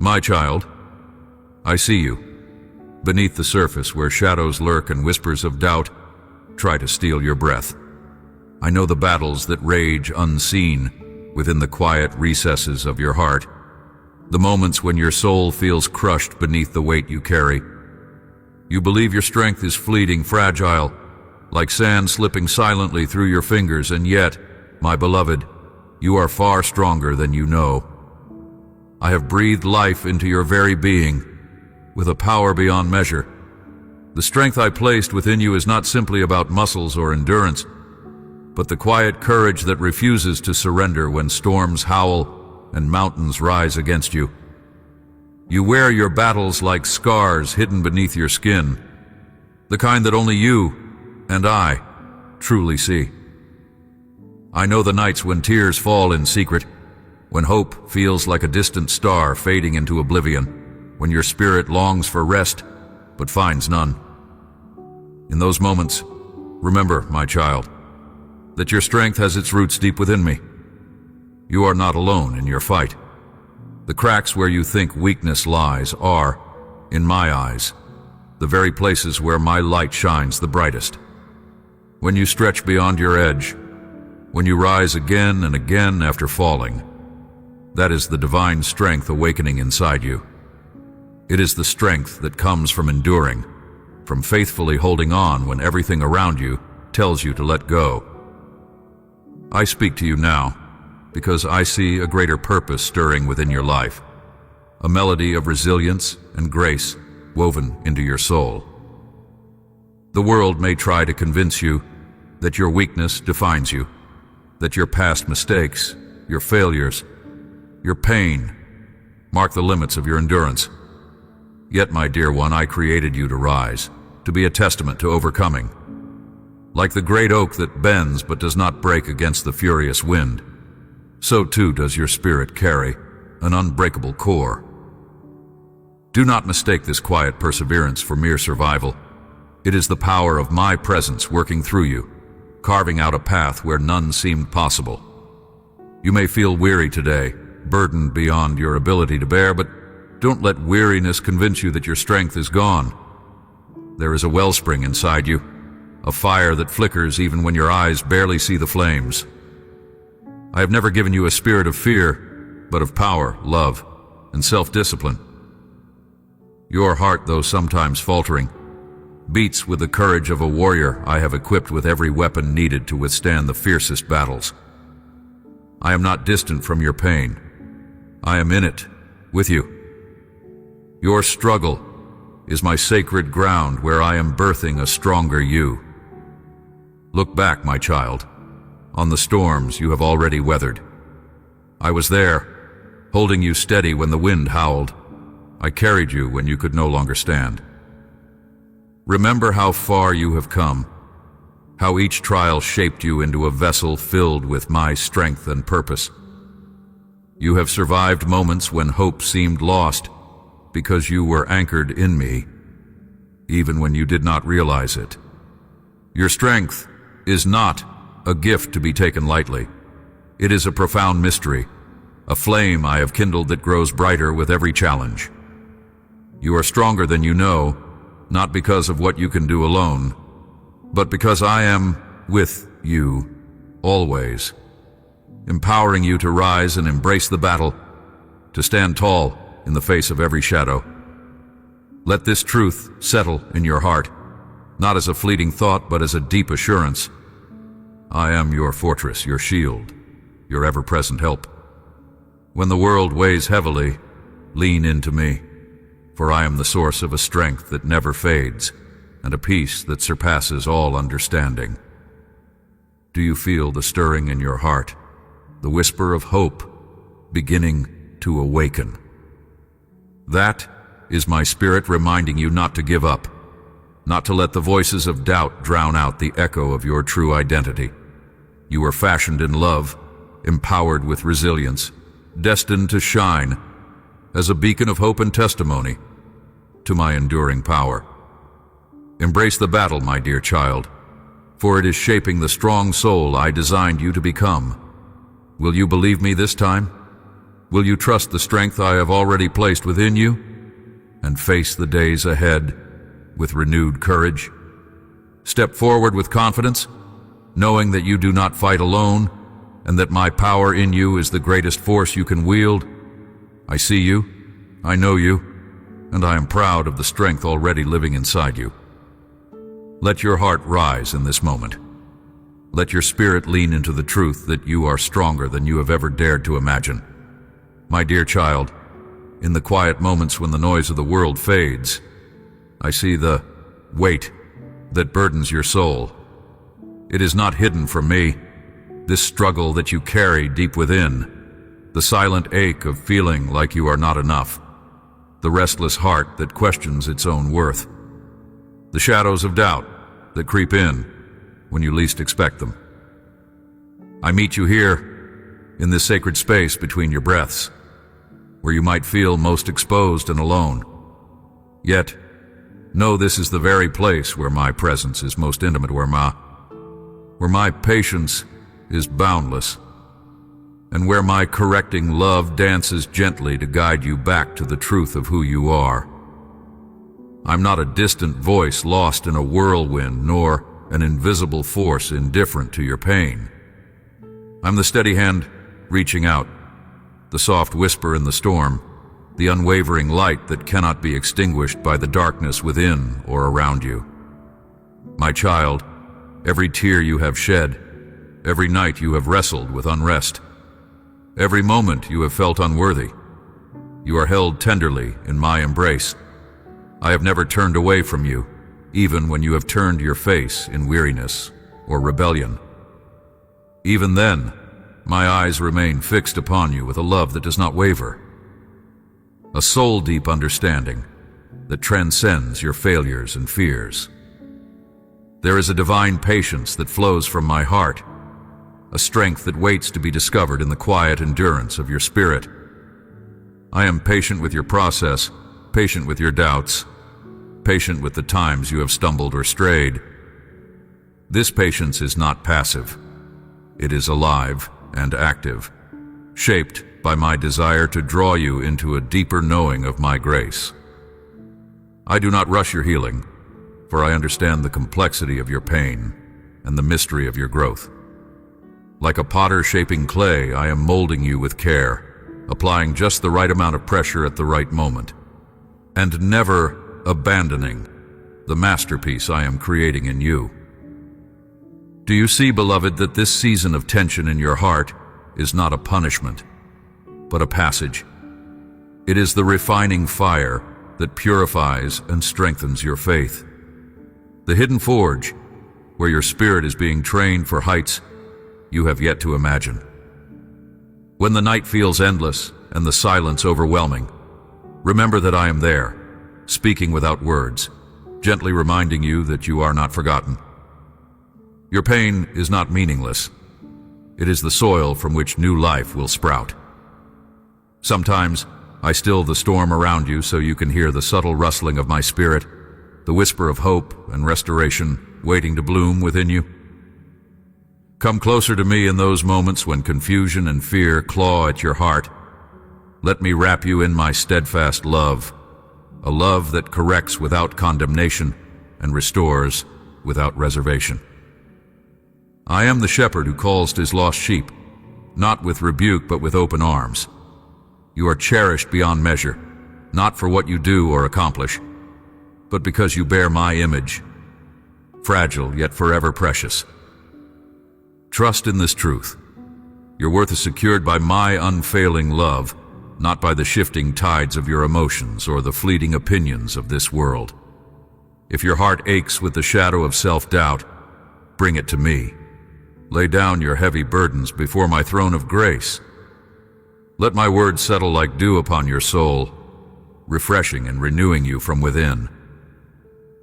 My child, I see you. Beneath the surface where shadows lurk and whispers of doubt try to steal your breath. I know the battles that rage unseen within the quiet recesses of your heart. The moments when your soul feels crushed beneath the weight you carry. You believe your strength is fleeting, fragile, like sand slipping silently through your fingers, and yet, my beloved, you are far stronger than you know. I have breathed life into your very being, with a power beyond measure. The strength I placed within you is not simply about muscles or endurance, but the quiet courage that refuses to surrender when storms howl and mountains rise against you. You wear your battles like scars hidden beneath your skin, the kind that only you and I truly see. I know the nights when tears fall in secret, when hope feels like a distant star fading into oblivion, when your spirit longs for rest but finds none. In those moments, remember, my child, that your strength has its roots deep within me. You are not alone in your fight. The cracks where you think weakness lies are, in my eyes, the very places where my light shines the brightest. When you stretch beyond your edge, when you rise again and again after falling, that is the divine strength awakening inside you. It is the strength that comes from enduring, from faithfully holding on when everything around you tells you to let go. I speak to you now because I see a greater purpose stirring within your life, a melody of resilience and grace woven into your soul. The world may try to convince you that your weakness defines you, that your past mistakes, your failures, your pain mark the limits of your endurance. Yet, my dear one, I created you to rise, to be a testament to overcoming. Like the great oak that bends but does not break against the furious wind, so too does your spirit carry an unbreakable core. Do not mistake this quiet perseverance for mere survival. It is the power of my presence working through you, carving out a path where none seemed possible. You may feel weary today, burdened beyond your ability to bear, but don't let weariness convince you that your strength is gone. There is a wellspring inside you, a fire that flickers even when your eyes barely see the flames. I have never given you a spirit of fear, but of power, love, and self-discipline. Your heart, though sometimes faltering, beats with the courage of a warrior I have equipped with every weapon needed to withstand the fiercest battles. I am not distant from your pain. I am in it, with you. Your struggle is my sacred ground where I am birthing a stronger you. Look back, my child, on the storms you have already weathered. I was there, holding you steady when the wind howled. I carried you when you could no longer stand. Remember how far you have come, how each trial shaped you into a vessel filled with my strength and purpose. You have survived moments when hope seemed lost because you were anchored in me, even when you did not realize it. Your strength is not a gift to be taken lightly. It is a profound mystery, a flame I have kindled that grows brighter with every challenge. You are stronger than you know, not because of what you can do alone, but because I am with you, always, empowering you to rise and embrace the battle, to stand tall in the face of every shadow. Let this truth settle in your heart, not as a fleeting thought, but as a deep assurance. I am your fortress, your shield, your ever-present help. When the world weighs heavily, lean into me, for I am the source of a strength that never fades, and a peace that surpasses all understanding. Do you feel the stirring in your heart, the whisper of hope beginning to awaken? That is my spirit reminding you not to give up, not to let the voices of doubt drown out the echo of your true identity. You are fashioned in love, empowered with resilience, destined to shine as a beacon of hope and testimony to my enduring power. Embrace the battle, my dear child, for it is shaping the strong soul I designed you to become. Will you believe me this time? Will you trust the strength I have already placed within you and face the days ahead with renewed courage? Step forward with confidence, knowing that you do not fight alone and that my power in you is the greatest force you can wield. I see you, I know you, and I am proud of the strength already living inside you. Let your heart rise in this moment. Let your spirit lean into the truth that you are stronger than you have ever dared to imagine. My dear child, in the quiet moments when the noise of the world fades, I see the weight that burdens your soul. It is not hidden from me, this struggle that you carry deep within, the silent ache of feeling like you are not enough, the restless heart that questions its own worth, the shadows of doubt that creep in when you least expect them. I meet you here, in this sacred space between your breaths, where you might feel most exposed and alone. Yet, know this is the very place where my presence is most intimate, where my patience is boundless, and where my correcting love dances gently to guide you back to the truth of who you are. I'm not a distant voice lost in a whirlwind, nor an invisible force indifferent to your pain. I'm the steady hand reaching out, the soft whisper in the storm, the unwavering light that cannot be extinguished by the darkness within or around you. My child, every tear you have shed, every night you have wrestled with unrest, every moment you have felt unworthy, you are held tenderly in my embrace. I have never turned away from you, even when you have turned your face in weariness or rebellion. Even then, my eyes remain fixed upon you with a love that does not waver, a soul-deep understanding that transcends your failures and fears. There is a divine patience that flows from my heart, a strength that waits to be discovered in the quiet endurance of your spirit. I am patient with your process, patient with your doubts, patient with the times you have stumbled or strayed. This patience is not passive. It is alive and active, shaped by my desire to draw you into a deeper knowing of my grace. I do not rush your healing, for I understand the complexity of your pain and the mystery of your growth. Like a potter shaping clay, I am molding you with care, applying just the right amount of pressure at the right moment, and never abandoning the masterpiece I am creating in you. Do you see, beloved, that this season of tension in your heart is not a punishment, but a passage? It is the refining fire that purifies and strengthens your faith. The hidden forge, where your spirit is being trained for heights you have yet to imagine. When the night feels endless and the silence overwhelming, remember that I am there, speaking without words, gently reminding you that you are not forgotten. Your pain is not meaningless. It is the soil from which new life will sprout. Sometimes I still the storm around you so you can hear the subtle rustling of my spirit, the whisper of hope and restoration waiting to bloom within you. Come closer to me in those moments when confusion and fear claw at your heart. Let me wrap you in my steadfast love, a love that corrects without condemnation and restores without reservation. I am the shepherd who calls to his lost sheep, not with rebuke but with open arms. You are cherished beyond measure, not for what you do or accomplish, but because you bear my image, fragile yet forever precious. Trust in this truth. Your worth is secured by my unfailing love, not by the shifting tides of your emotions or the fleeting opinions of this world. If your heart aches with the shadow of self-doubt, bring it to me. Lay down your heavy burdens before my throne of grace. Let my words settle like dew upon your soul, refreshing and renewing you from within.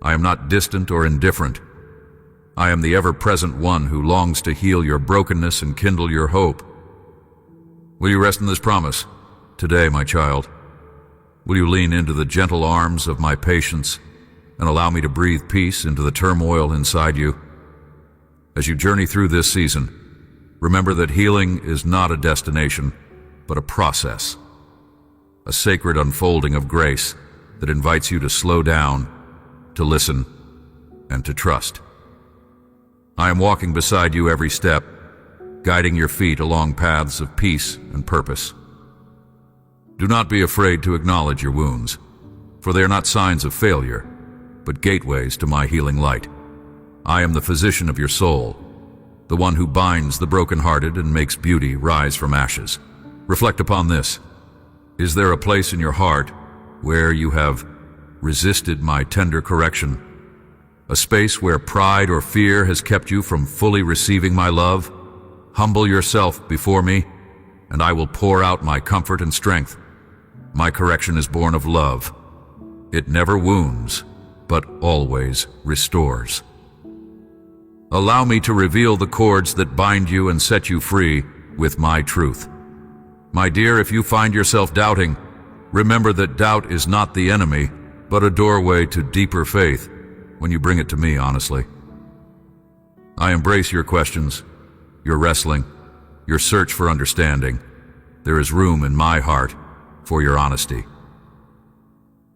I am not distant or indifferent. I am the ever-present one who longs to heal your brokenness and kindle your hope. Will you rest in this promise today, my child? Will you lean into the gentle arms of my patience and allow me to breathe peace into the turmoil inside you? As you journey through this season, remember that healing is not a destination, but a process, a sacred unfolding of grace that invites you to slow down, to listen, and to trust. I am walking beside you every step, guiding your feet along paths of peace and purpose. Do not be afraid to acknowledge your wounds, for they are not signs of failure, but gateways to my healing light. I am the physician of your soul, the one who binds the brokenhearted and makes beauty rise from ashes. Reflect upon this. Is there a place in your heart where you have resisted my tender correction? A space where pride or fear has kept you from fully receiving my love? Humble yourself before me, and I will pour out my comfort and strength. My correction is born of love. It never wounds, but always restores. Allow me to reveal the cords that bind you and set you free with my truth. My dear, if you find yourself doubting, remember that doubt is not the enemy, but a doorway to deeper faith when you bring it to me honestly. I embrace your questions, your wrestling, your search for understanding. There is room in my heart for your honesty.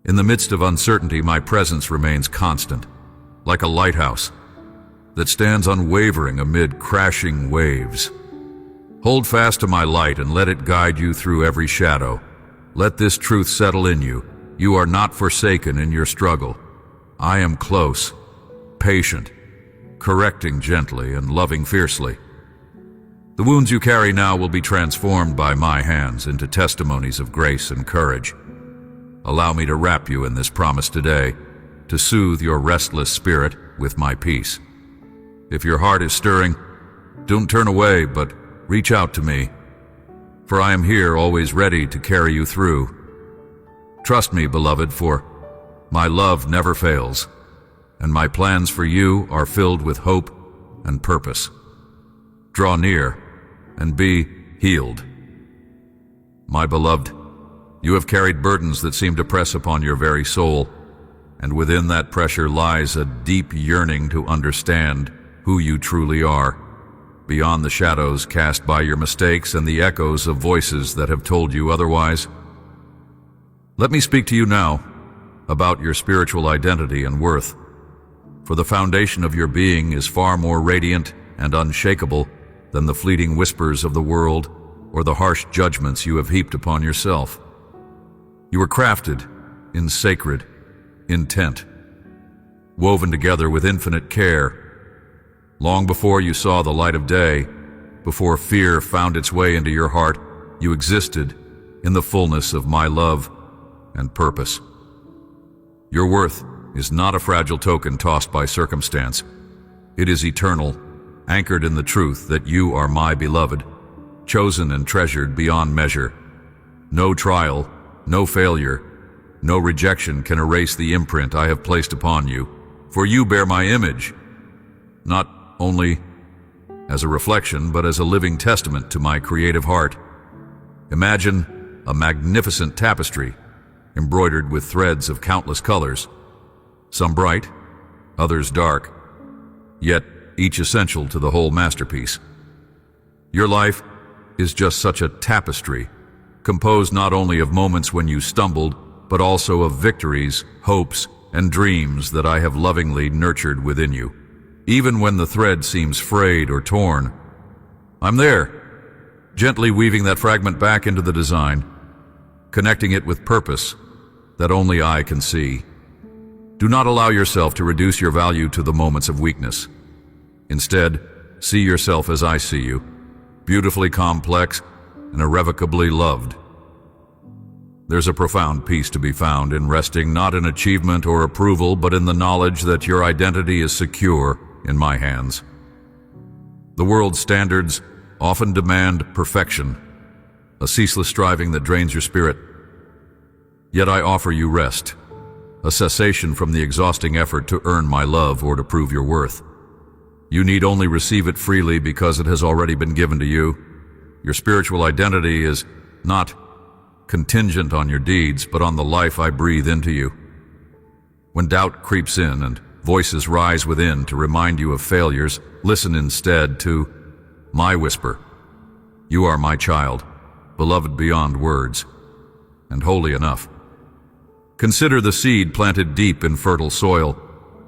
In the midst of uncertainty, my presence remains constant, like a lighthouse that stands unwavering amid crashing waves. Hold fast to my light and let it guide you through every shadow. Let this truth settle in you. You are not forsaken in your struggle. I am close, patient, correcting gently and loving fiercely. The wounds you carry now will be transformed by my hands into testimonies of grace and courage. Allow me to wrap you in this promise today, to soothe your restless spirit with my peace. If your heart is stirring, don't turn away, but reach out to me, for I am here always ready to carry you through. Trust me, beloved, for my love never fails, and my plans for you are filled with hope and purpose. Draw near and be healed. My beloved, you have carried burdens that seem to press upon your very soul, and within that pressure lies a deep yearning to understand who you truly are, beyond the shadows cast by your mistakes and the echoes of voices that have told you otherwise. Let me speak to you now about your spiritual identity and worth, for the foundation of your being is far more radiant and unshakable than the fleeting whispers of the world or the harsh judgments you have heaped upon yourself. You were crafted in sacred intent, woven together with infinite care. Long before you saw the light of day, before fear found its way into your heart, you existed in the fullness of my love and purpose. Your worth is not a fragile token tossed by circumstance. It is eternal, anchored in the truth that you are my beloved, chosen and treasured beyond measure. No trial, no failure, no rejection can erase the imprint I have placed upon you, for you bear my image, not only as a reflection, but as a living testament to my creative heart. Imagine a magnificent tapestry, embroidered with threads of countless colors, some bright, others dark, yet each essential to the whole masterpiece. Your life is just such a tapestry, composed not only of moments when you stumbled, but also of victories, hopes, and dreams that I have lovingly nurtured within you. Even when the thread seems frayed or torn, I'm there, gently weaving that fragment back into the design, connecting it with purpose that only I can see. Do not allow yourself to reduce your value to the moments of weakness. Instead, see yourself as I see you, beautifully complex and irrevocably loved. There's a profound peace to be found in resting not in achievement or approval, but in the knowledge that your identity is secure in my hands. The world's standards often demand perfection, a ceaseless striving that drains your spirit. Yet I offer you rest, a cessation from the exhausting effort to earn my love or to prove your worth. You need only receive it freely because it has already been given to you. Your spiritual identity is not contingent on your deeds, but on the life I breathe into you. When doubt creeps in and voices rise within to remind you of failures, listen instead to my whisper. You are my child, beloved beyond words, and holy enough. Consider the seed planted deep in fertile soil.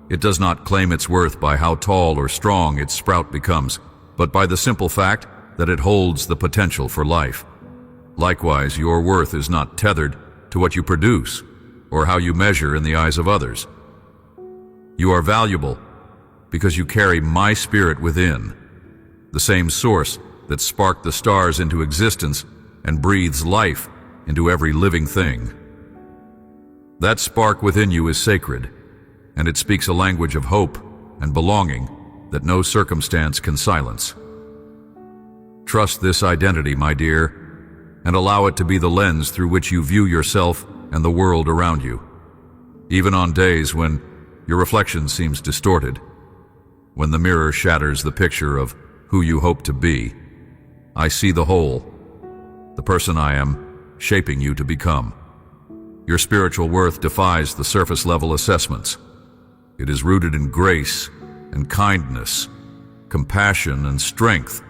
It does not claim its worth by how tall or strong its sprout becomes, but by the simple fact that it holds the potential for life. Likewise, your worth is not tethered to what you produce or how you measure in the eyes of others. You are valuable because you carry my spirit within, the same source that sparked the stars into existence and breathes life into every living thing. That spark within you is sacred, and it speaks a language of hope and belonging that no circumstance can silence. Trust this identity, my dear, and allow it to be the lens through which you view yourself and the world around you. Even on days when your reflection seems distorted, when the mirror shatters the picture of who you hope to be, I see the whole, the person I am, shaping you to become. Your spiritual worth defies the surface-level assessments. It is rooted in grace and kindness, compassion and strength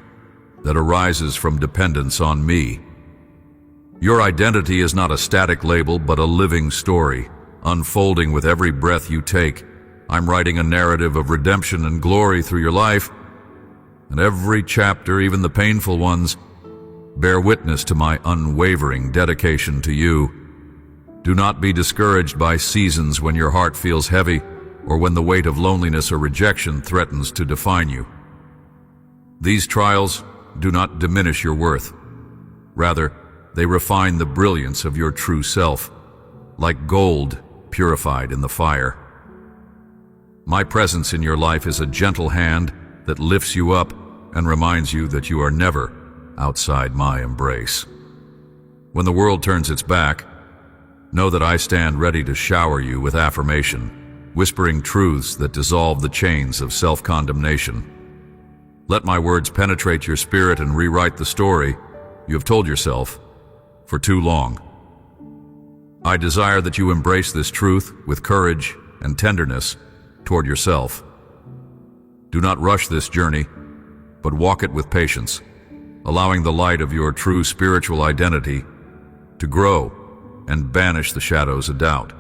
that arises from dependence on me. Your identity is not a static label, but a living story, unfolding with every breath you take. I'm writing a narrative of redemption and glory through your life, and every chapter, even the painful ones, bear witness to my unwavering dedication to you. Do not be discouraged by seasons when your heart feels heavy or when the weight of loneliness or rejection threatens to define you. These trials do not diminish your worth. Rather, they refine the brilliance of your true self, like gold purified in the fire. My presence in your life is a gentle hand that lifts you up and reminds you that you are never outside my embrace. When the world turns its back, know that I stand ready to shower you with affirmation, whispering truths that dissolve the chains of self-condemnation. Let my words penetrate your spirit and rewrite the story you have told yourself for too long. I desire that you embrace this truth with courage and tenderness toward yourself. Do not rush this journey, but walk it with patience, allowing the light of your true spiritual identity to grow and banish the shadows of doubt.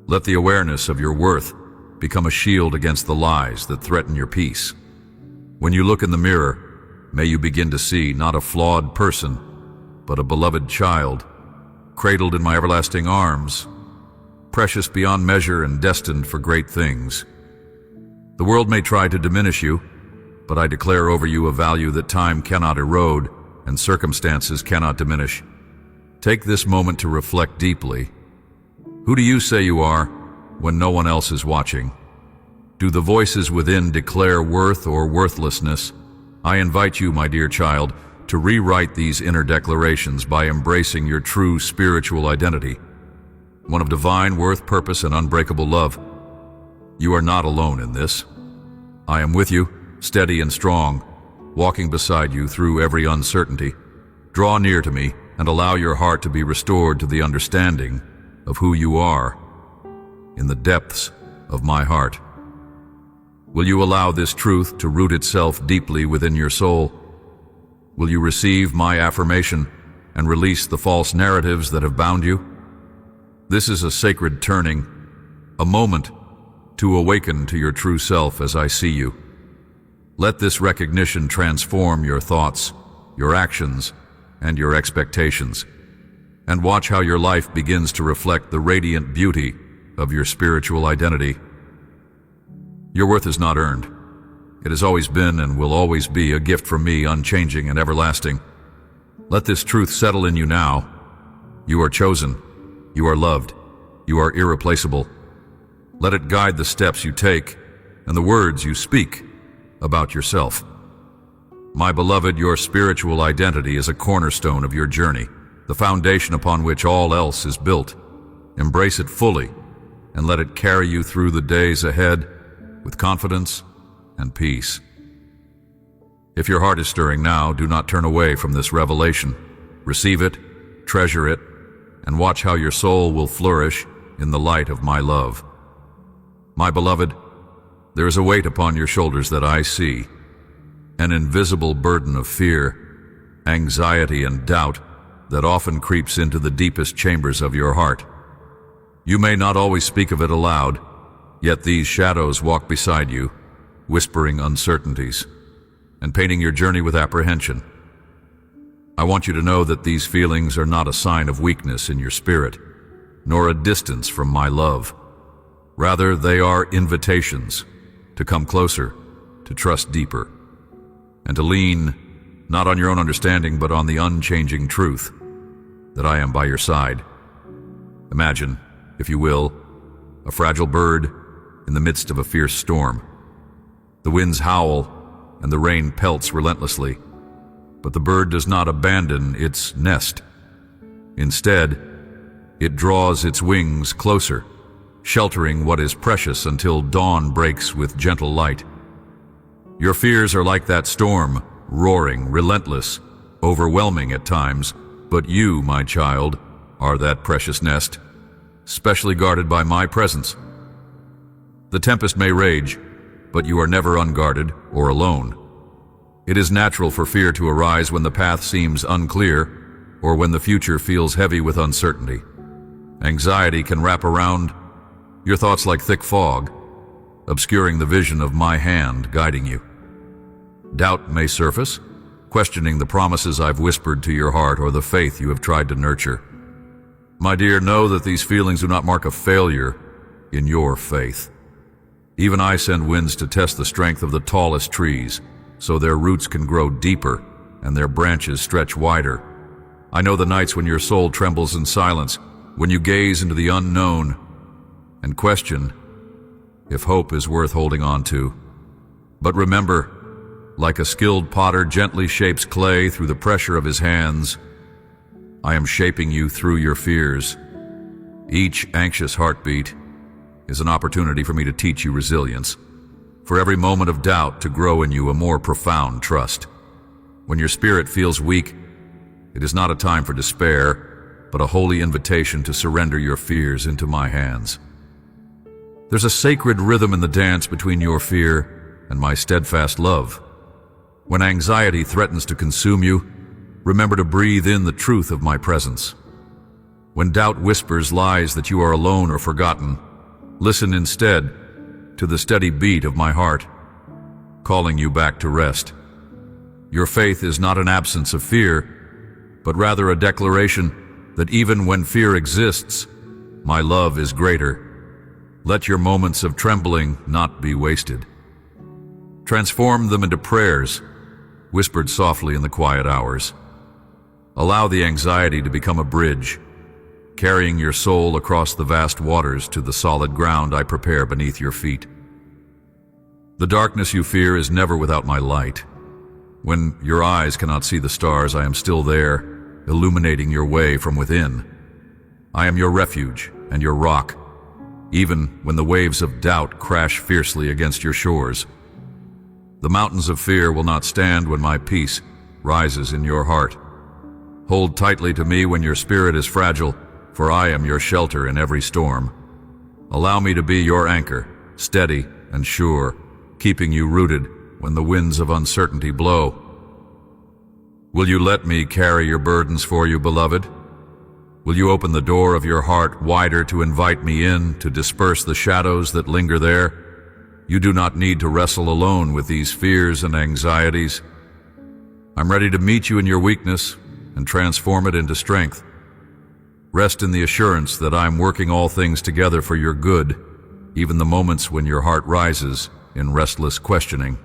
Let the awareness of your worth become a shield against the lies that threaten your peace. When you look in the mirror, may you begin to see not a flawed person, but a beloved child, cradled in my everlasting arms, precious beyond measure and destined for great things. The world may try to diminish you, but I declare over you a value that time cannot erode and circumstances cannot diminish. Take this moment to reflect deeply. Who do you say you are when no one else is watching? Do the voices within declare worth or worthlessness? I invite you, my dear child, to rewrite these inner declarations by embracing your true spiritual identity, one of divine worth, purpose, and unbreakable love. You are not alone in this. I am with you, steady and strong, walking beside you through every uncertainty. Draw near to me and allow your heart to be restored to the understanding of who you are in the depths of my heart. Will you allow this truth to root itself deeply within your soul? Will you receive my affirmation and release the false narratives that have bound you? This is a sacred turning, a moment to awaken to your true self as I see you. Let this recognition transform your thoughts, your actions, and your expectations, and watch how your life begins to reflect the radiant beauty of your spiritual identity. Your worth is not earned. It has always been and will always be a gift from me, unchanging and everlasting. Let this truth settle in you now. You are chosen. You are loved. You are irreplaceable. Let it guide the steps you take and the words you speak about yourself. My beloved, your spiritual identity is a cornerstone of your journey, the foundation upon which all else is built. Embrace it fully and let it carry you through the days ahead with confidence and peace. If your heart is stirring now, do not turn away from this revelation. Receive it, treasure it, and watch how your soul will flourish in the light of my love. My beloved, there is a weight upon your shoulders that I see, an invisible burden of fear, anxiety and doubt that often creeps into the deepest chambers of your heart. You may not always speak of it aloud, yet these shadows walk beside you, whispering uncertainties and painting your journey with apprehension. I want you to know that these feelings are not a sign of weakness in your spirit, nor a distance from my love. Rather, they are invitations to come closer, to trust deeper, and to lean not on your own understanding but on the unchanging truth that I am by your side. Imagine, if you will, a fragile bird in the midst of a fierce storm. The winds howl and the rain pelts relentlessly, but the bird does not abandon its nest. Instead, it draws its wings closer, sheltering what is precious until dawn breaks with gentle light. Your fears are like that storm, roaring, relentless, overwhelming at times, but you, my child, are that precious nest, specially guarded by my presence. The tempest may rage, but you are never unguarded or alone. It is natural for fear to arise when the path seems unclear or when the future feels heavy with uncertainty. Anxiety can wrap around your thoughts like thick fog, obscuring the vision of my hand guiding you. Doubt may surface, questioning the promises I've whispered to your heart or the faith you have tried to nurture. My dear, know that these feelings do not mark a failure in your faith. Even I send winds to test the strength of the tallest trees, so their roots can grow deeper and their branches stretch wider. I know the nights when your soul trembles in silence, when you gaze into the unknown and question if hope is worth holding on to. But remember, like a skilled potter gently shapes clay through the pressure of his hands, I am shaping you through your fears. Each anxious heartbeat is an opportunity for me to teach you resilience, for every moment of doubt to grow in you a more profound trust. When your spirit feels weak, it is not a time for despair, but a holy invitation to surrender your fears into my hands. There's a sacred rhythm in the dance between your fear and my steadfast love. When anxiety threatens to consume you, remember to breathe in the truth of my presence. When doubt whispers lies that you are alone or forgotten, listen instead to the steady beat of my heart, calling you back to rest. Your faith is not an absence of fear, but rather a declaration that even when fear exists, my love is greater. Let your moments of trembling not be wasted. Transform them into prayers, whispered softly in the quiet hours. Allow the anxiety to become a bridge, carrying your soul across the vast waters to the solid ground I prepare beneath your feet. The darkness you fear is never without my light. When your eyes cannot see the stars, I am still there, illuminating your way from within. I am your refuge and your rock, even when the waves of doubt crash fiercely against your shores. The mountains of fear will not stand when my peace rises in your heart. Hold tightly to me when your spirit is fragile, for I am your shelter in every storm. Allow me to be your anchor, steady and sure, keeping you rooted when the winds of uncertainty blow. Will you let me carry your burdens for you, beloved? Will you open the door of your heart wider to invite me in, to disperse the shadows that linger there? You do not need to wrestle alone with these fears and anxieties. I'm ready to meet you in your weakness and transform it into strength. Rest in the assurance that I'm working all things together for your good, even the moments when your heart rises in restless questioning.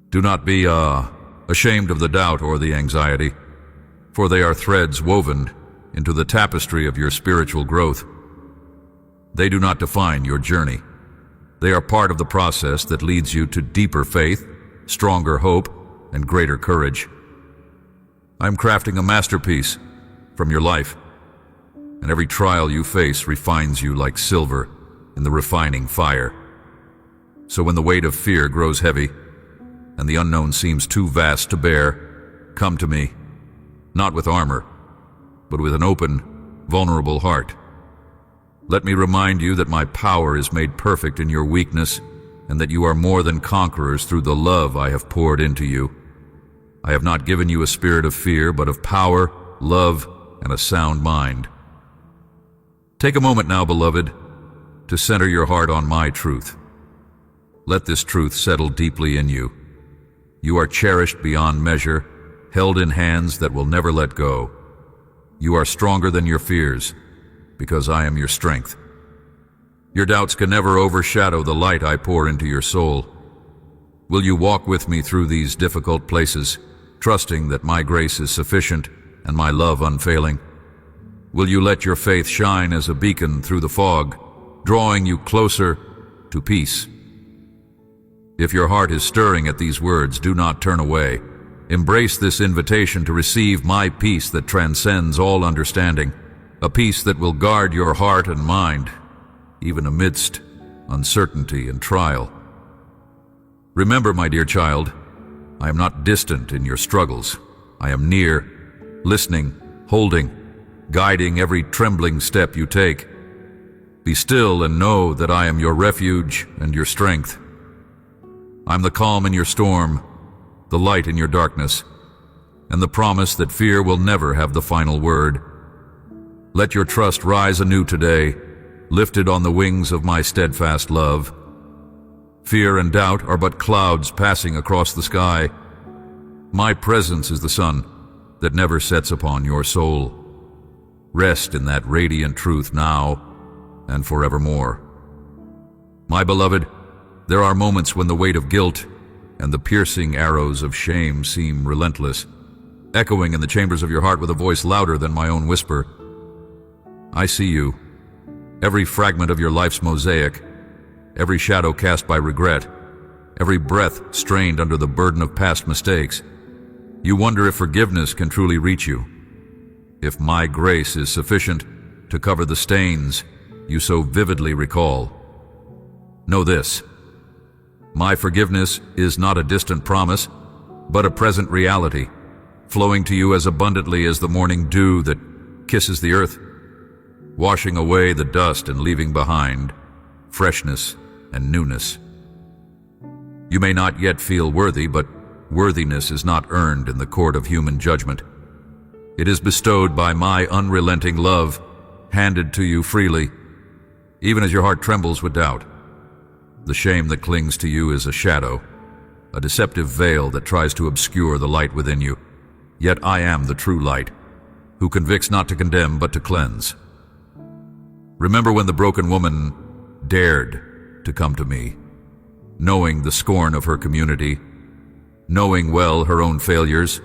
Do not be ashamed of the doubt or the anxiety, for they are threads woven into the tapestry of your spiritual growth. They do not define your journey. They are part of the process that leads you to deeper faith, stronger hope, and greater courage. I'm crafting a masterpiece from your life, and every trial you face refines you like silver in the refining fire. So when the weight of fear grows heavy, and the unknown seems too vast to bear, come to me, not with armor, but with an open, vulnerable heart. Let me remind you that my power is made perfect in your weakness, and that you are more than conquerors through the love I have poured into you. I have not given you a spirit of fear, but of power, love, and a sound mind. Take a moment now, beloved, to center your heart on my truth. Let this truth settle deeply in you. You are cherished beyond measure, held in hands that will never let go. You are stronger than your fears, because I am your strength. Your doubts can never overshadow the light I pour into your soul. Will you walk with me through these difficult places, trusting that my grace is sufficient and my love unfailing? Will you let your faith shine as a beacon through the fog, drawing you closer to peace? If your heart is stirring at these words, do not turn away. Embrace this invitation to receive my peace that transcends all understanding, a peace that will guard your heart and mind, even amidst uncertainty and trial. Remember, my dear child, I am not distant in your struggles. I am near, listening, holding, guiding every trembling step you take. Be still and know that I am your refuge and your strength. I'm the calm in your storm, the light in your darkness, and the promise that fear will never have the final word. Let your trust rise anew today, lifted on the wings of my steadfast love. Fear and doubt are but clouds passing across the sky. My presence is the sun that never sets upon your soul. Rest in that radiant truth now and forevermore. My beloved, there are moments when the weight of guilt and the piercing arrows of shame seem relentless, echoing in the chambers of your heart with a voice louder than my own whisper. I see you, every fragment of your life's mosaic, every shadow cast by regret, every breath strained under the burden of past mistakes. You wonder if forgiveness can truly reach you, if my grace is sufficient to cover the stains you so vividly recall. Know this: my forgiveness is not a distant promise, but a present reality, flowing to you as abundantly as the morning dew that kisses the earth, washing away the dust and leaving behind freshness and newness. You may not yet feel worthy, but worthiness is not earned in the court of human judgment. It is bestowed by my unrelenting love, handed to you freely, even as your heart trembles with doubt. The shame that clings to you is a shadow, a deceptive veil that tries to obscure the light within you. Yet I am the true light, who convicts not to condemn but to cleanse. Remember when the broken woman dared to come to me, knowing the scorn of her community, knowing well her own failures.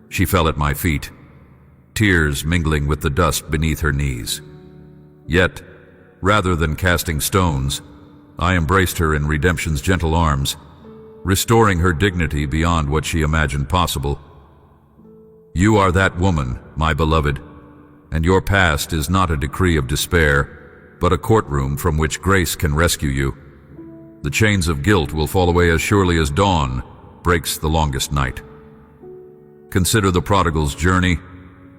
She fell at my feet, tears mingling with the dust beneath her knees. Yet, rather than casting stones, I embraced her in redemption's gentle arms, restoring her dignity beyond what she imagined possible. You are that woman, my beloved, and your past is not a decree of despair, but a courtroom from which grace can rescue you. The chains of guilt will fall away as surely as dawn breaks the longest night. Consider the prodigal's journey,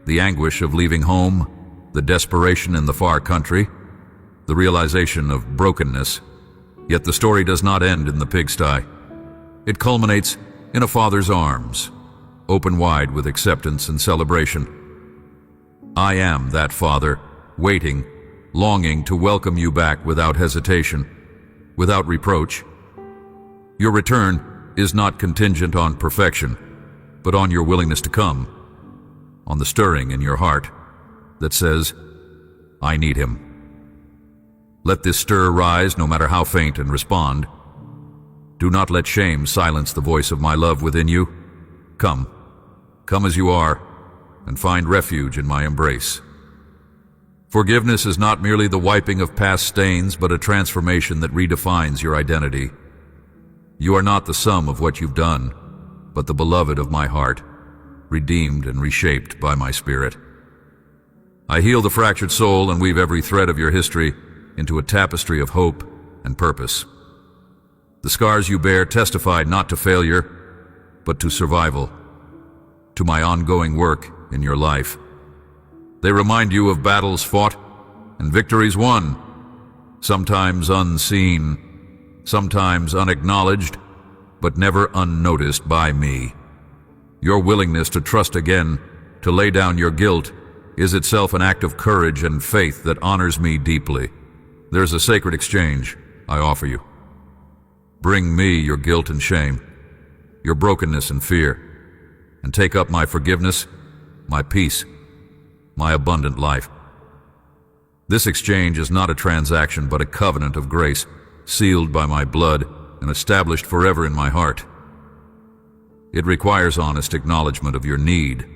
the anguish of leaving home, the desperation in the far country, the realization of brokenness. Yet the story does not end in the pigsty. It culminates in a father's arms, open wide with acceptance and celebration. I am that father, waiting, longing to welcome you back without hesitation, without reproach. Your return is not contingent on perfection, but on your willingness to come, on the stirring in your heart that says, I need him. Let this stir rise, no matter how faint, and respond. Do not let shame silence the voice of my love within you. Come as you are, and find refuge in my embrace. Forgiveness is not merely the wiping of past stains, but a transformation that redefines your identity. You are not the sum of what you've done, but the beloved of my heart, redeemed and reshaped by my spirit. I heal the fractured soul and weave every thread of your history into a tapestry of hope and purpose. The scars you bear testify not to failure, but to survival, to my ongoing work in your life. They remind you of battles fought and victories won, sometimes unseen, sometimes unacknowledged, but never unnoticed by me. Your willingness to trust again, to lay down your guilt, is itself an act of courage and faith that honors me deeply. There's a sacred exchange I offer you. Bring me your guilt and shame, your brokenness and fear, and take up my forgiveness, my peace, my abundant life. This exchange is not a transaction but a covenant of grace, sealed by my blood and established forever in my heart. It requires honest acknowledgement of your need,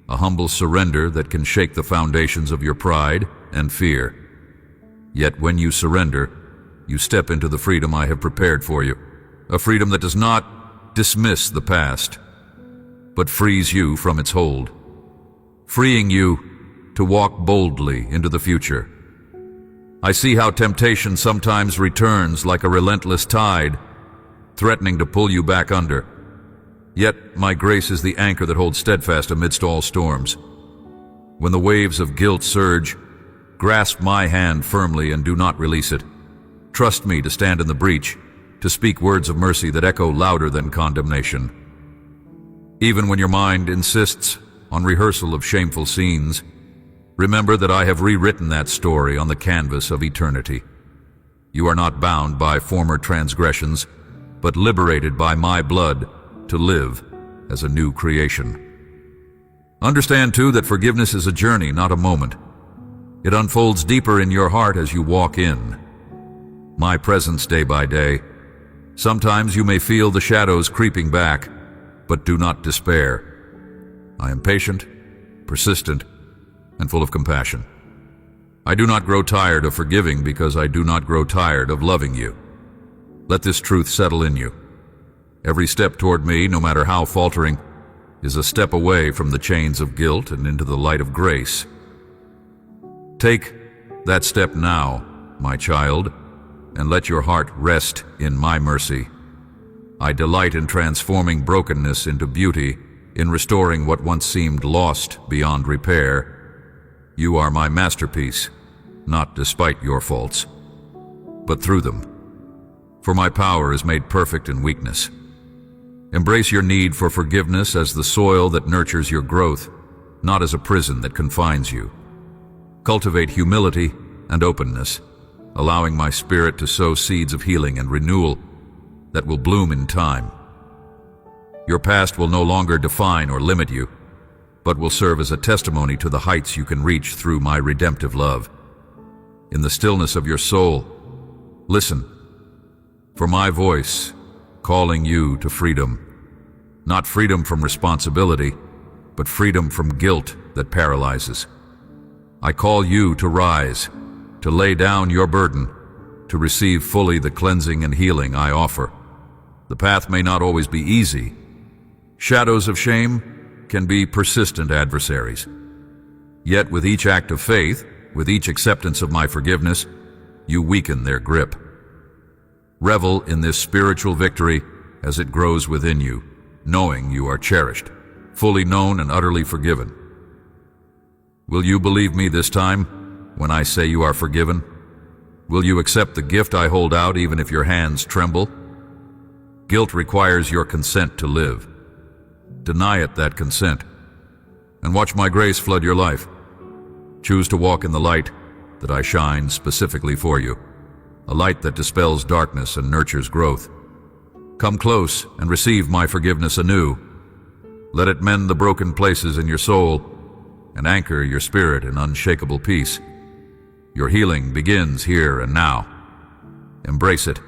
a humble surrender that can shake the foundations of your pride and fear. Yet when you surrender, you step into the freedom I have prepared for you, a freedom that does not dismiss the past, but frees you from its hold, freeing you to walk boldly into the future. I see how temptation sometimes returns like a relentless tide, threatening to pull you back under. Yet my grace is the anchor that holds steadfast amidst all storms. When the waves of guilt surge, grasp my hand firmly and do not release it. Trust me to stand in the breach, to speak words of mercy that echo louder than condemnation. Even when your mind insists on rehearsal of shameful scenes, remember that I have rewritten that story on the canvas of eternity. You are not bound by former transgressions, but liberated by my blood to live as a new creation. Understand, too, that forgiveness is a journey, not a moment. It unfolds deeper in your heart as you walk in my presence day by day. Sometimes you may feel the shadows creeping back, but do not despair. I am patient, persistent, and full of compassion. I do not grow tired of forgiving because I do not grow tired of loving you. Let this truth settle in you. Every step toward me, no matter how faltering, is a step away from the chains of guilt and into the light of grace. Take that step now, my child, and let your heart rest in my mercy. I delight in transforming brokenness into beauty, in restoring what once seemed lost beyond repair. You are my masterpiece, not despite your faults, but through them. For my power is made perfect in weakness. Embrace your need for forgiveness as the soil that nurtures your growth, not as a prison that confines you. Cultivate humility and openness, allowing my spirit to sow seeds of healing and renewal that will bloom in time. Your past will no longer define or limit you, but will serve as a testimony to the heights you can reach through my redemptive love. In the stillness of your soul, listen for my voice calling you to freedom. Not freedom from responsibility, but freedom from guilt that paralyzes. I call you to rise, to lay down your burden, to receive fully the cleansing and healing I offer. The path may not always be easy. Shadows of shame can be persistent adversaries. Yet with each act of faith, with each acceptance of my forgiveness, you weaken their grip. Revel in this spiritual victory as it grows within you, knowing you are cherished, fully known and utterly forgiven. Will you believe me this time when I say you are forgiven? Will you accept the gift I hold out even if your hands tremble? Guilt requires your consent to live. Deny it that consent, and watch my grace flood your life. Choose to walk in the light that I shine specifically for you, a light that dispels darkness and nurtures growth. Come close and receive my forgiveness anew. Let it mend the broken places in your soul and anchor your spirit in unshakable peace. Your healing begins here and now. Embrace it.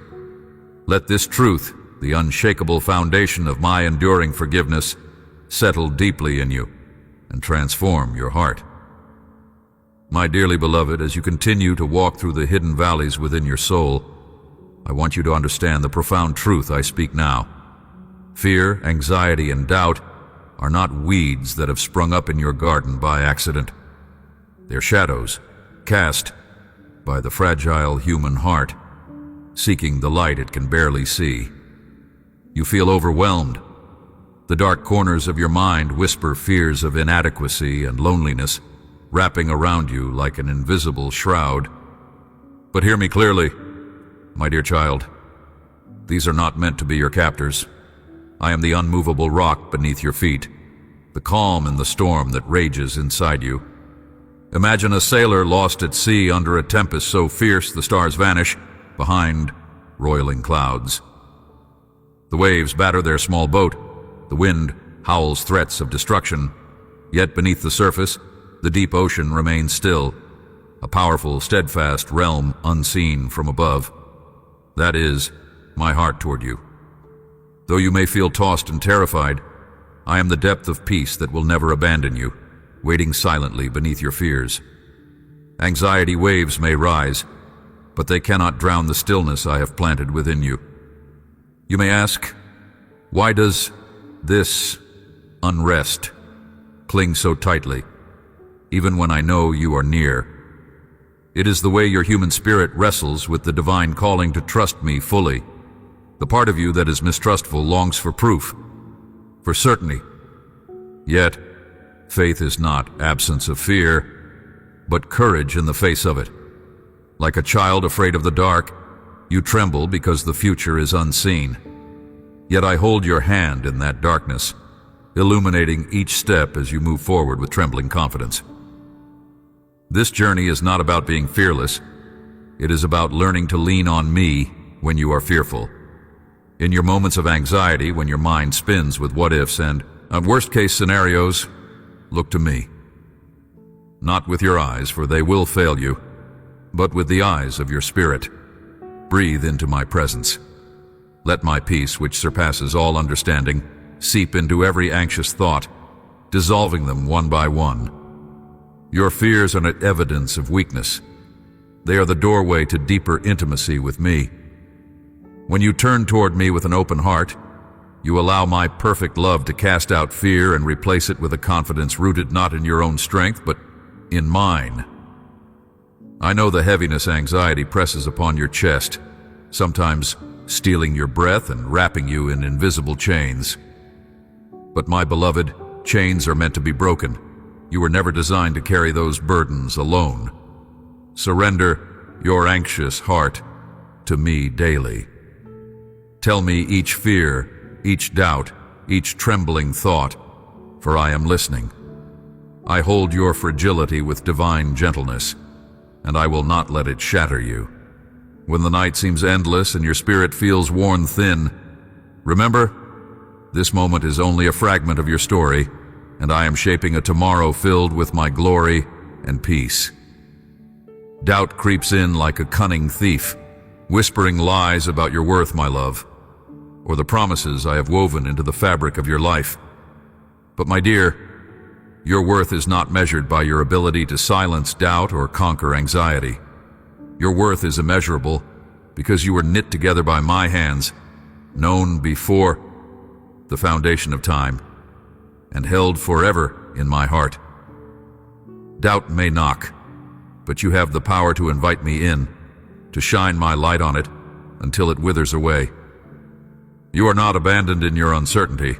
Let this truth, the unshakable foundation of my enduring forgiveness, settle deeply in you and transform your heart. My dearly beloved, as you continue to walk through the hidden valleys within your soul, I want you to understand the profound truth I speak now. Fear, anxiety, and doubt are not weeds that have sprung up in your garden by accident. They're shadows cast by the fragile human heart, seeking the light it can barely see. You feel overwhelmed. The dark corners of your mind whisper fears of inadequacy and loneliness, wrapping around you like an invisible shroud. But hear me clearly, my dear child. These are not meant to be your captors. I am the unmovable rock beneath your feet, the calm in the storm that rages inside you. Imagine a sailor lost at sea under a tempest so fierce the stars vanish behind roiling clouds. The waves batter their small boat, the wind howls threats of destruction, yet beneath the surface, the deep ocean remains still, a powerful, steadfast realm unseen from above. That is my heart toward you. Though you may feel tossed and terrified, I am the depth of peace that will never abandon you, waiting silently beneath your fears. Anxiety waves may rise, but they cannot drown the stillness I have planted within you. You may ask, why does this unrest cling so tightly, even when I know you are near? It is the way your human spirit wrestles with the divine calling to trust me fully. The part of you that is mistrustful longs for proof, for certainty. Yet, faith is not absence of fear, but courage in the face of it. Like a child afraid of the dark, you tremble because the future is unseen. Yet I hold your hand in that darkness, illuminating each step as you move forward with trembling confidence. This journey is not about being fearless. It is about learning to lean on me when you are fearful. In your moments of anxiety, when your mind spins with what-ifs and worst-case scenarios, look to me. Not with your eyes, for they will fail you, but with the eyes of your spirit. Breathe into my presence. Let my peace, which surpasses all understanding, seep into every anxious thought, dissolving them one by one. Your fears are not evidence of weakness. They are the doorway to deeper intimacy with me. When you turn toward me with an open heart, you allow my perfect love to cast out fear and replace it with a confidence rooted not in your own strength, but in mine. I know the heaviness anxiety presses upon your chest, sometimes stealing your breath and wrapping you in invisible chains. But my beloved, chains are meant to be broken. You were never designed to carry those burdens alone. Surrender your anxious heart to me daily. Tell me each fear, each doubt, each trembling thought, for I am listening. I hold your fragility with divine gentleness, and I will not let it shatter you. When the night seems endless and your spirit feels worn thin, remember, this moment is only a fragment of your story, and I am shaping a tomorrow filled with my glory and peace. Doubt creeps in like a cunning thief, whispering lies about your worth, my love, or the promises I have woven into the fabric of your life. But my dear, your worth is not measured by your ability to silence doubt or conquer anxiety. Your worth is immeasurable because you were knit together by my hands, known before the foundation of time, and held forever in my heart. Doubt may knock, but you have the power to invite me in, to shine my light on it until it withers away. You are not abandoned in your uncertainty.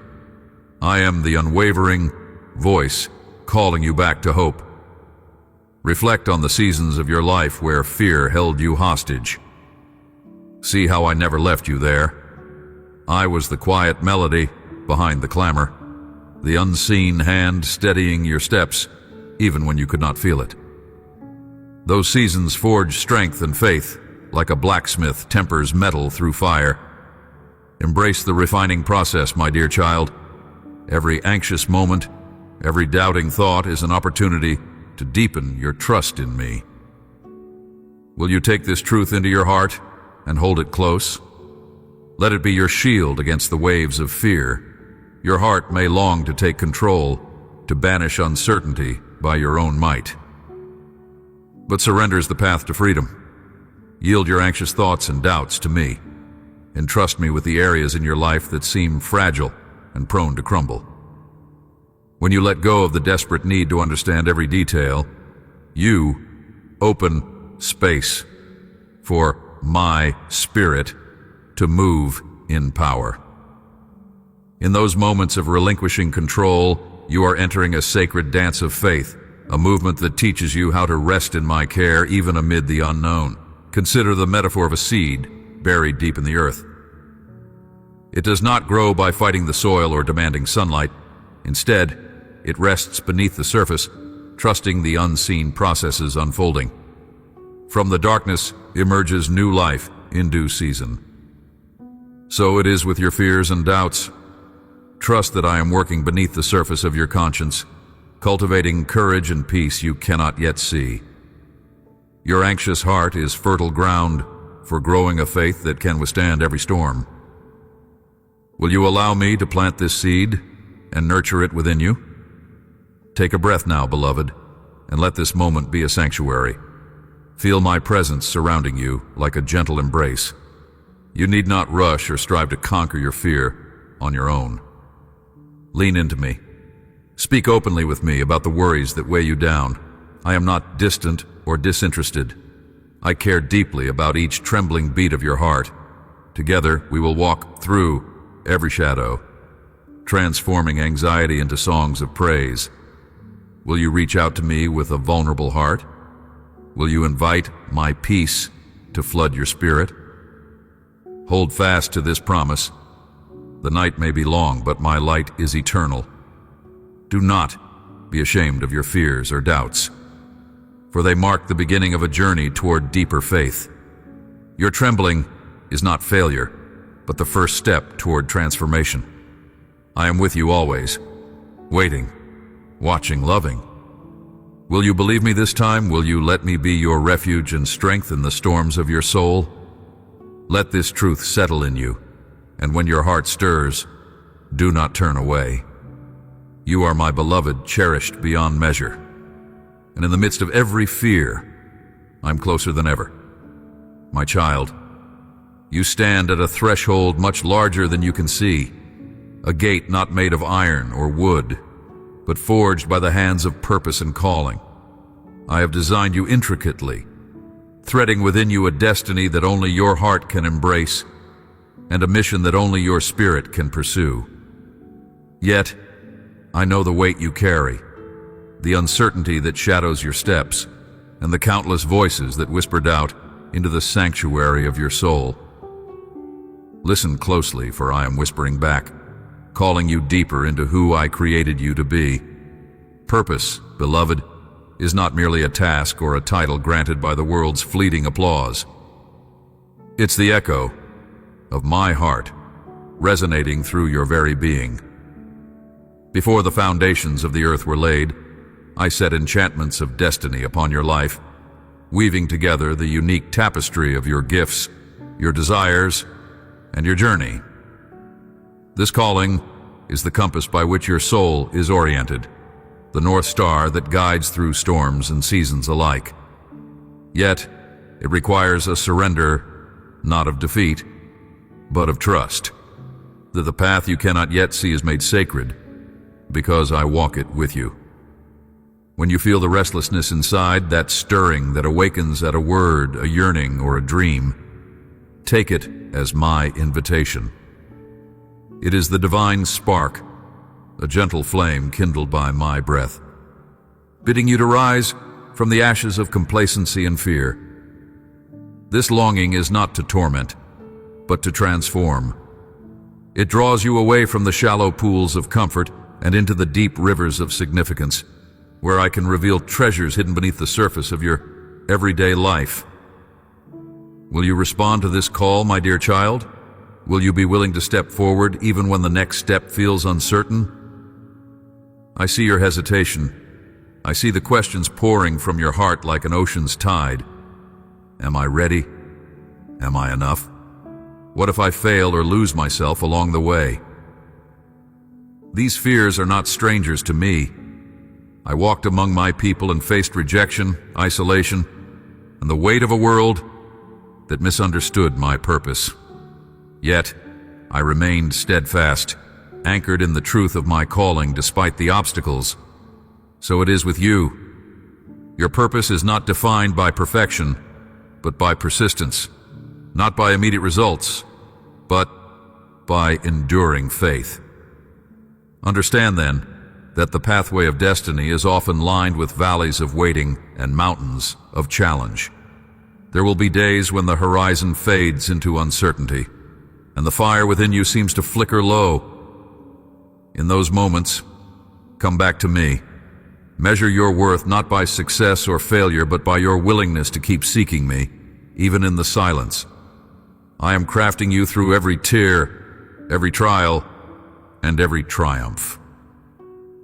I am the unwavering voice calling you back to hope. Reflect on the seasons of your life where fear held you hostage. See how I never left you there. I was the quiet melody behind the clamor, the unseen hand steadying your steps, even when you could not feel it. Those seasons forged strength and faith, like a blacksmith tempers metal through fire. Embrace the refining process, my dear child. Every anxious moment, every doubting thought is an opportunity to deepen your trust in me. Will you take this truth into your heart and hold it close? Let it be your shield against the waves of fear. Your heart may long to take control, to banish uncertainty by your own might. But surrender is the path to freedom. Yield your anxious thoughts and doubts to me. Entrust me with the areas in your life that seem fragile and prone to crumble. When you let go of the desperate need to understand every detail, you open space for my spirit to move in power. In those moments of relinquishing control, you are entering a sacred dance of faith, a movement that teaches you how to rest in my care even amid the unknown. Consider the metaphor of a seed buried deep in the earth. It does not grow by fighting the soil or demanding sunlight. Instead, it rests beneath the surface, trusting the unseen processes unfolding. From the darkness emerges new life in due season. So it is with your fears and doubts. Trust that I am working beneath the surface of your conscience, cultivating courage and peace you cannot yet see. Your anxious heart is fertile ground for growing a faith that can withstand every storm. Will you allow me to plant this seed and nurture it within you? Take a breath now, beloved, and let this moment be a sanctuary. Feel my presence surrounding you like a gentle embrace. You need not rush or strive to conquer your fear on your own. Lean into me. Speak openly with me about the worries that weigh you down. I am not distant or disinterested. I care deeply about each trembling beat of your heart. Together, we will walk through every shadow, transforming anxiety into songs of praise. Will you reach out to me with a vulnerable heart? Will you invite my peace to flood your spirit? Hold fast to this promise. The night may be long, but my light is eternal. Do not be ashamed of your fears or doubts, for they mark the beginning of a journey toward deeper faith. Your trembling is not failure, but the first step toward transformation. I am with you always, waiting, watching, loving. Will you believe me this time? Will you let me be your refuge and strength in the storms of your soul? Let this truth settle in you, and when your heart stirs, do not turn away. You are my beloved, cherished beyond measure. And in the midst of every fear, I'm closer than ever. My child, you stand at a threshold much larger than you can see, a gate not made of iron or wood, but forged by the hands of purpose and calling. I have designed you intricately, threading within you a destiny that only your heart can embrace, and a mission that only your spirit can pursue. Yet, I know the weight you carry, the uncertainty that shadows your steps, and the countless voices that whisper doubt into the sanctuary of your soul. Listen closely, for I am whispering back, calling you deeper into who I created you to be. Purpose, beloved, is not merely a task or a title granted by the world's fleeting applause. It's the echo of my heart, resonating through your very being. Before the foundations of the earth were laid, I set enchantments of destiny upon your life, weaving together the unique tapestry of your gifts, your desires, and your journey. This calling is the compass by which your soul is oriented, the North Star that guides through storms and seasons alike. Yet, it requires a surrender, not of defeat, but of trust, that the path you cannot yet see is made sacred, because I walk it with you. When you feel the restlessness inside, that stirring that awakens at a word, a yearning, or a dream, take it as my invitation. It is the divine spark, a gentle flame kindled by my breath, bidding you to rise from the ashes of complacency and fear. This longing is not to torment, but to transform. It draws you away from the shallow pools of comfort and into the deep rivers of significance, where I can reveal treasures hidden beneath the surface of your everyday life. Will you respond to this call, my dear child? Will you be willing to step forward even when the next step feels uncertain? I see your hesitation. I see the questions pouring from your heart like an ocean's tide. Am I ready? Am I enough? What if I fail or lose myself along the way? These fears are not strangers to me. I walked among my people and faced rejection, isolation, and the weight of a world that misunderstood my purpose. Yet, I remained steadfast, anchored in the truth of my calling despite the obstacles. So it is with you. Your purpose is not defined by perfection, but by persistence, not by immediate results, but by enduring faith. Understand, then, that the pathway of destiny is often lined with valleys of waiting and mountains of challenge. There will be days when the horizon fades into uncertainty, and the fire within you seems to flicker low. In those moments, Come back to me. Measure your worth not by success or failure, but by your willingness to keep seeking me, even in the silence. I am crafting you through every tear, every trial, and every triumph.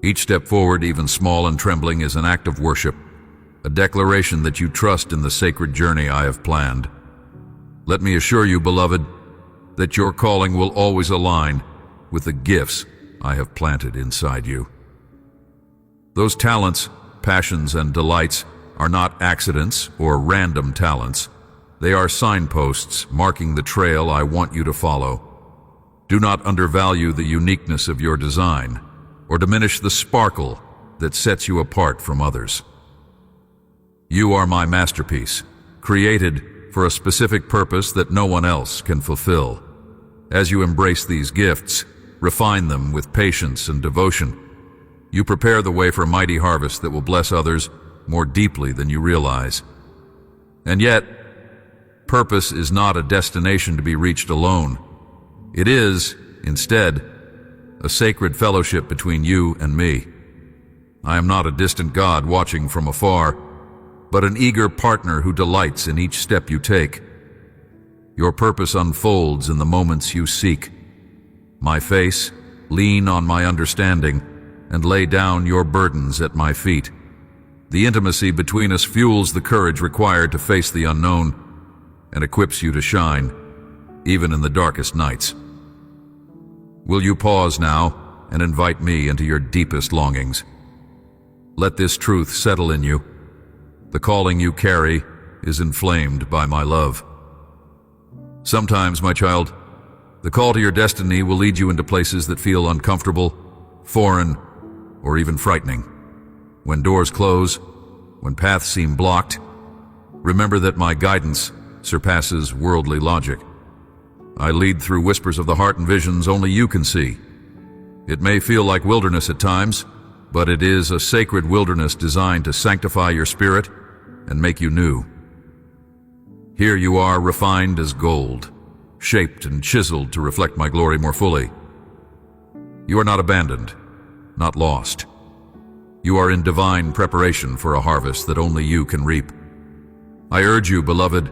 Each step forward, even small and trembling, is an act of worship, a declaration that you trust in the sacred journey I have planned. Let me assure you, beloved, that your calling will always align with the gifts I have planted inside you. Those talents, passions, and delights are not accidents or random talents. They are signposts marking the trail I want you to follow. Do not undervalue the uniqueness of your design or diminish the sparkle that sets you apart from others. You are my masterpiece, created for a specific purpose that no one else can fulfill. As you embrace these gifts, refine them with patience and devotion, you prepare the way for a mighty harvest that will bless others more deeply than you realize. And yet, purpose is not a destination to be reached alone. It is, instead, a sacred fellowship between you and me. I am not a distant God watching from afar, but an eager partner who delights in each step you take. Your purpose unfolds in the moments you seek my face, lean on my understanding, and lay down your burdens at my feet. The intimacy between us fuels the courage required to face the unknown and equips you to shine, even in the darkest nights. Will you pause now and invite me into your deepest longings? Let this truth settle in you. The calling you carry is inflamed by my love. Sometimes, my child, the call to your destiny will lead you into places that feel uncomfortable, foreign, or even frightening. When doors close, when paths seem blocked, remember that my guidance surpasses worldly logic. I lead through whispers of the heart and visions only you can see. It may feel like wilderness at times, but it is a sacred wilderness designed to sanctify your spirit and make you new. Here you are, refined as gold, shaped and chiseled to reflect my glory more fully. You are not abandoned, not lost. You are in divine preparation for a harvest that only you can reap. I urge you, beloved,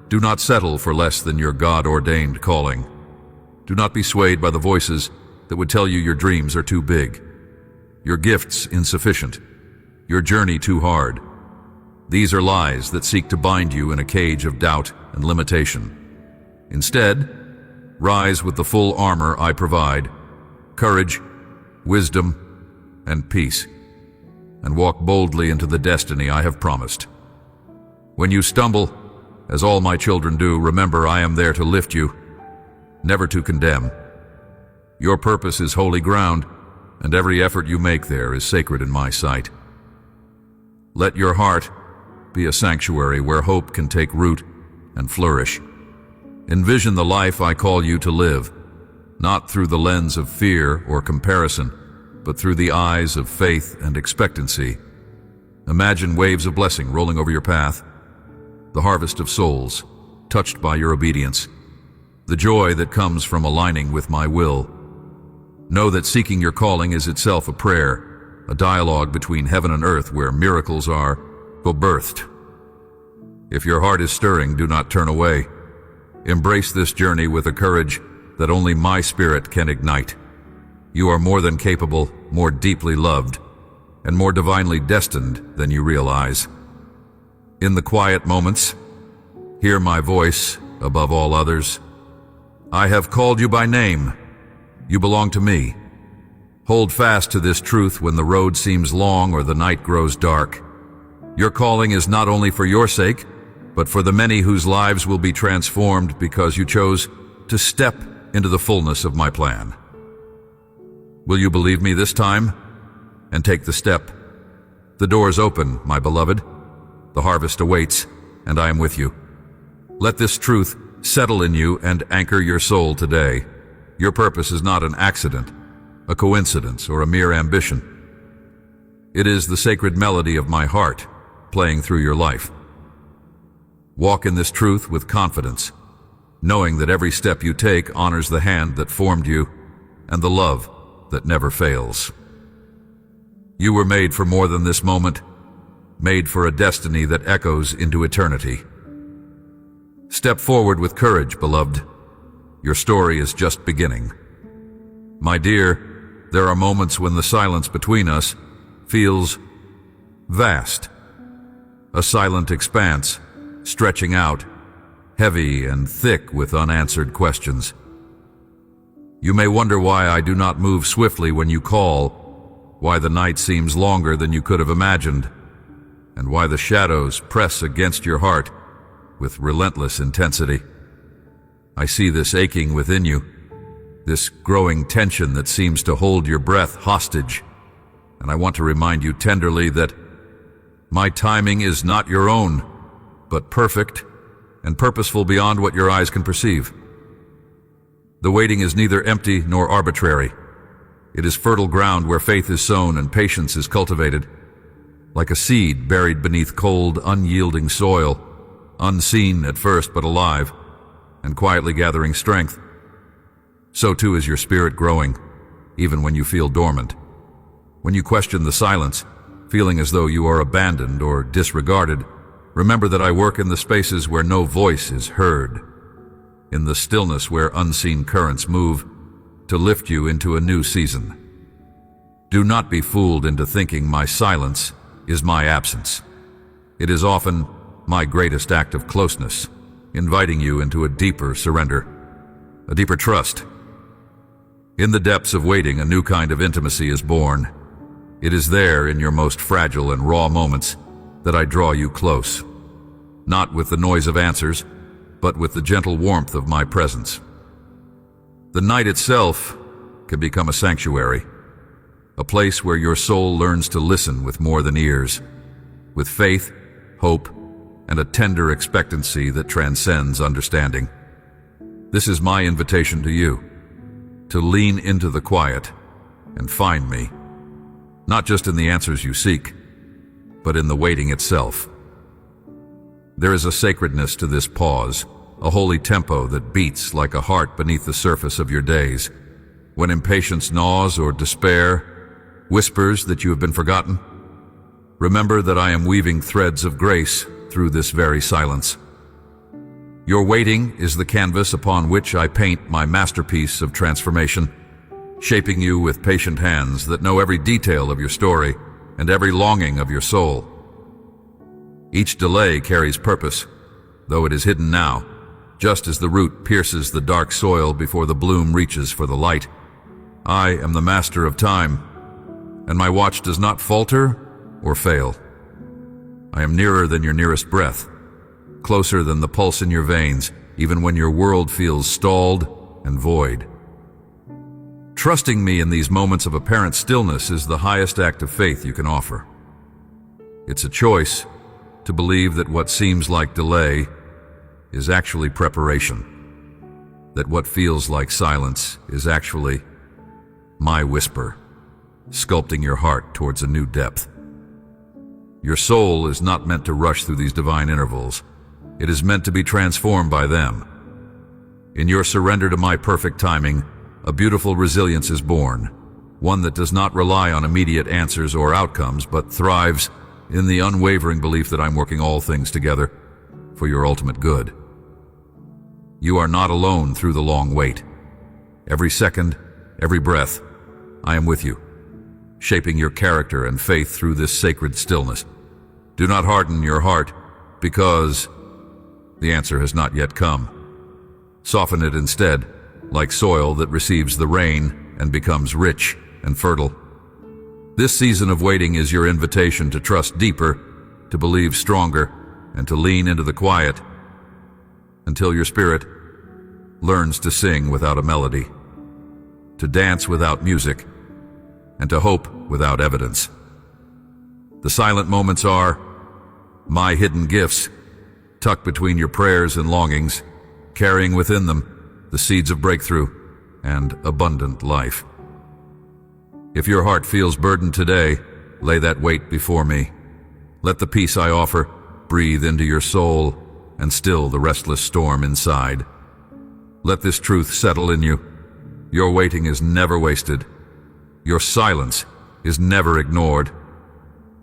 do not settle for less than your God-ordained calling. Do not be swayed by the voices that would tell you your dreams are too big, your gifts insufficient, your journey too hard. These are lies that seek to bind you in a cage of doubt and limitation. Instead, rise with the full armor I provide, courage, wisdom, and peace, and walk boldly into the destiny I have promised. When you stumble, as all my children do, remember I am there to lift you, never to condemn. Your purpose is holy ground, and every effort you make there is sacred in my sight. Let your heart be a sanctuary where hope can take root and flourish. Envision the life I call you to live, not through the lens of fear or comparison, but through the eyes of faith and expectancy. Imagine waves of blessing rolling over your path, the harvest of souls touched by your obedience, the joy that comes from aligning with my will. Know that seeking your calling is itself a prayer, a dialogue between heaven and earth where miracles are birthed. If your heart is stirring, do not turn away. Embrace this journey with a courage that only my spirit can ignite. You are more than capable, more deeply loved, and more divinely destined than you realize. In the quiet moments, hear my voice above all others. I have called you by name. You belong to me. Hold fast to this truth when the road seems long or the night grows dark. Your calling is not only for your sake, but for the many whose lives will be transformed because you chose to step into the fullness of my plan. Will you believe me this time and take the step? The door is open, my beloved. The harvest awaits, and I am with you. Let this truth settle in you and anchor your soul today. Your purpose is not an accident, a coincidence, or a mere ambition. It is the sacred melody of my heart playing through your life. Walk in this truth with confidence, knowing that every step you take honors the hand that formed you and the love that never fails. You were made for more than this moment, made for a destiny that echoes into eternity. Step forward with courage, beloved. Your story is just beginning. My dear, there are moments when the silence between us feels vast. A silent expanse, stretching out, heavy and thick with unanswered questions. You may wonder why I do not move swiftly when you call, why the night seems longer than you could have imagined, and why the shadows press against your heart with relentless intensity. I see this aching within you, this growing tension that seems to hold your breath hostage, and I want to remind you tenderly that my timing is not your own, but perfect and purposeful beyond what your eyes can perceive. The waiting is neither empty nor arbitrary. It is fertile ground where faith is sown and patience is cultivated, like a seed buried beneath cold, unyielding soil, unseen at first but alive, and quietly gathering strength. So too is your spirit growing, even when you feel dormant. When you question the silence, feeling as though you are abandoned or disregarded, remember that I work in the spaces where no voice is heard, in the stillness where unseen currents move, to lift you into a new season. Do not be fooled into thinking my silence is my absence. It is often my greatest act of closeness, inviting you into a deeper surrender, a deeper trust. In the depths of waiting, a new kind of intimacy is born. It is there, in your most fragile and raw moments, that I draw you close, not with the noise of answers, but with the gentle warmth of my presence. The night itself can become a sanctuary, a place where your soul learns to listen with more than ears, with faith, hope, and a tender expectancy that transcends understanding. This is my invitation to you, to lean into the quiet and find me, not just in the answers you seek, but in the waiting itself. There is a sacredness to this pause, a holy tempo that beats like a heart beneath the surface of your days. When impatience gnaws or despair whispers that you have been forgotten, remember that I am weaving threads of grace through this very silence. Your waiting is the canvas upon which I paint my masterpiece of transformation, shaping you with patient hands that know every detail of your story and every longing of your soul. Each delay carries purpose, though it is hidden now, just as the root pierces the dark soil before the bloom reaches for the light. I am the master of time, and my watch does not falter or fail. I am nearer than your nearest breath, closer than the pulse in your veins, even when your world feels stalled and void. Trusting me in these moments of apparent stillness is the highest act of faith you can offer. It's a choice to believe that what seems like delay is actually preparation, that what feels like silence is actually my whisper, sculpting your heart towards a new depth. Your soul is not meant to rush through these divine intervals. It is meant to be transformed by them. In your surrender to my perfect timing, a beautiful resilience is born, one that does not rely on immediate answers or outcomes, but thrives in the unwavering belief that I'm working all things together for your ultimate good. You are not alone through the long wait. Every second, every breath, I am with you, shaping your character and faith through this sacred stillness. Do not harden your heart because the answer has not yet come. Soften it instead, like soil that receives the rain and becomes rich and fertile. This season of waiting is your invitation to trust deeper, to believe stronger, and to lean into the quiet until your spirit learns to sing without a melody, to dance without music, and to hope without evidence. The silent moments are my hidden gifts, tucked between your prayers and longings, carrying within them the seeds of breakthrough and abundant life. If your heart feels burdened today, lay that weight before me. Let the peace I offer breathe into your soul and still the restless storm inside. Let this truth settle in you. Your waiting is never wasted. Your silence is never ignored,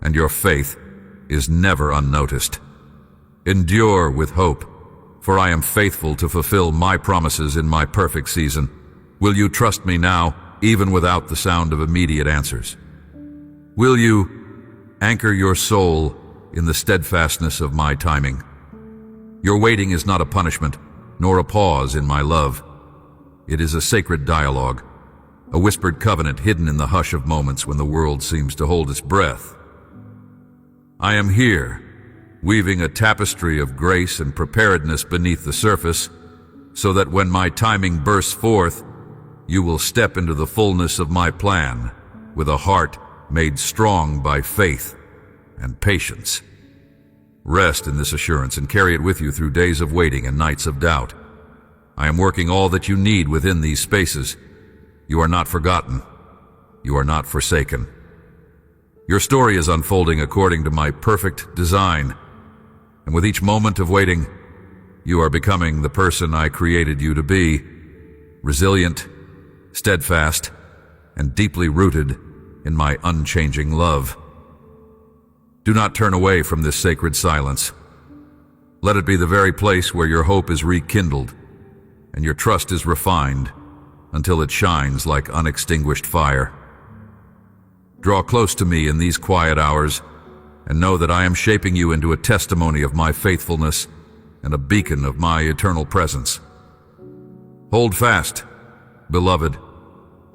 and your faith is never unnoticed. Endure with hope, for I am faithful to fulfill my promises in my perfect season. Will you trust me now, even without the sound of immediate answers? Will you anchor your soul in the steadfastness of my timing? Your waiting is not a punishment, nor a pause in my love. It is a sacred dialogue, a whispered covenant hidden in the hush of moments when the world seems to hold its breath. I am here, weaving a tapestry of grace and preparedness beneath the surface, so that when my timing bursts forth, you will step into the fullness of my plan with a heart made strong by faith and patience. Rest in this assurance and carry it with you through days of waiting and nights of doubt. I am working all that you need within these spaces. You are not forgotten. You are not forsaken. Your story is unfolding according to my perfect design, and with each moment of waiting, you are becoming the person I created you to be, resilient, steadfast, and deeply rooted in my unchanging love. Do not turn away from this sacred silence. Let it be the very place where your hope is rekindled and your trust is refined until it shines like unextinguished fire. Draw close to me in these quiet hours and know that I am shaping you into a testimony of my faithfulness and a beacon of my eternal presence. Hold fast, beloved.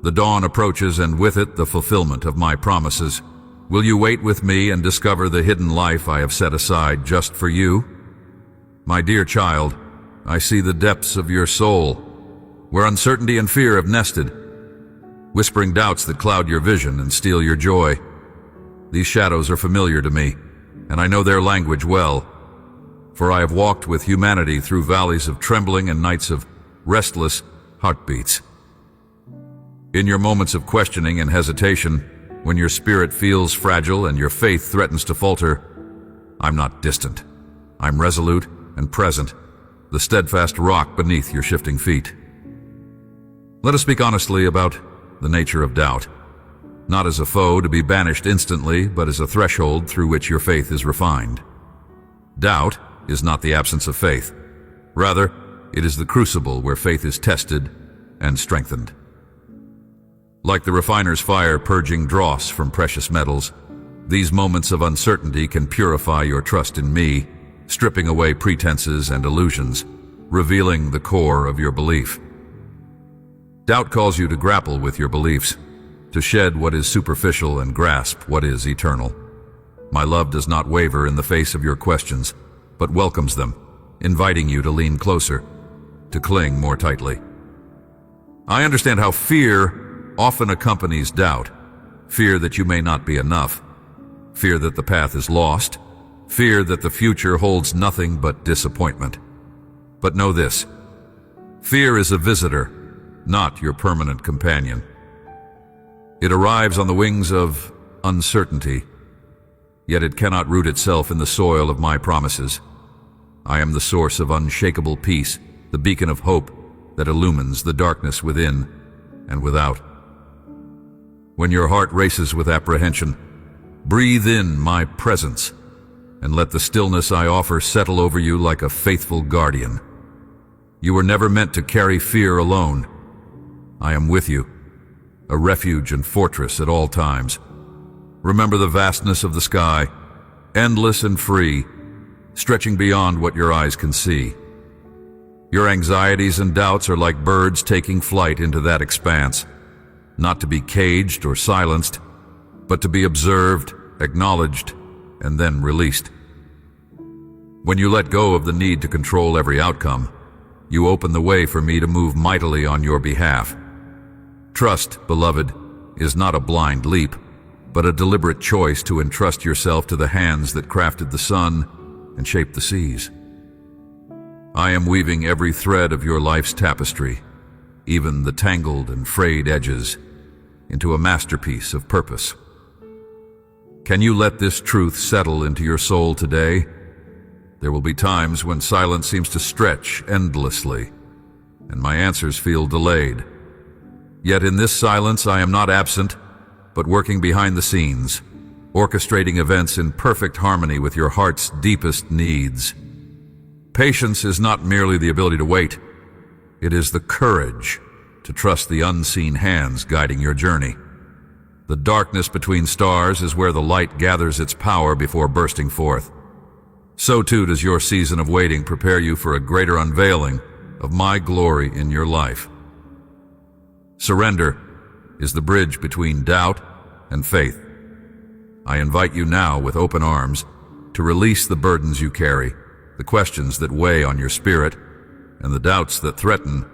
The dawn approaches, and with it the fulfillment of my promises. Will you wait with me and discover the hidden life I have set aside just for you? My dear child, I see the depths of your soul, where uncertainty and fear have nested, whispering doubts that cloud your vision and steal your joy. These shadows are familiar to me, and I know their language well, for I have walked with humanity through valleys of trembling and nights of restless heartbeats. In your moments of questioning and hesitation, when your spirit feels fragile and your faith threatens to falter, I'm not distant. I'm resolute and present, the steadfast rock beneath your shifting feet. Let us speak honestly about the nature of doubt, not as a foe to be banished instantly, but as a threshold through which your faith is refined. Doubt is not the absence of faith. Rather, it is the crucible where faith is tested and strengthened. Like the refiner's fire purging dross from precious metals, these moments of uncertainty can purify your trust in me, stripping away pretenses and illusions, revealing the core of your belief. Doubt calls you to grapple with your beliefs, to shed what is superficial and grasp what is eternal. My love does not waver in the face of your questions, but welcomes them, inviting you to lean closer, to cling more tightly. I understand how fear often accompanies doubt, fear that you may not be enough, fear that the path is lost, fear that the future holds nothing but disappointment. But know this, fear is a visitor, not your permanent companion. It arrives on the wings of uncertainty, yet it cannot root itself in the soil of my promises. I am the source of unshakable peace, the beacon of hope that illumines the darkness within and without. When your heart races with apprehension, breathe in my presence and let the stillness I offer settle over you like a faithful guardian. You were never meant to carry fear alone. I am with you, a refuge and fortress at all times. Remember the vastness of the sky, endless and free, stretching beyond what your eyes can see. Your anxieties and doubts are like birds taking flight into that expanse, not to be caged or silenced, but to be observed, acknowledged, and then released. When you let go of the need to control every outcome, you open the way for me to move mightily on your behalf. Trust, beloved, is not a blind leap, but a deliberate choice to entrust yourself to the hands that crafted the sun and shaped the seas. I am weaving every thread of your life's tapestry, even the tangled and frayed edges, into a masterpiece of purpose. Can you let this truth settle into your soul today? There will be times when silence seems to stretch endlessly, and my answers feel delayed. Yet in this silence I am not absent, but working behind the scenes, orchestrating events in perfect harmony with your heart's deepest needs. Patience is not merely the ability to wait. It is the courage to trust the unseen hands guiding your journey. The darkness between stars is where the light gathers its power before bursting forth. So too does your season of waiting prepare you for a greater unveiling of my glory in your life. Surrender is the bridge between doubt and faith. I invite you now with open arms to release the burdens you carry, the questions that weigh on your spirit, and the doubts that threaten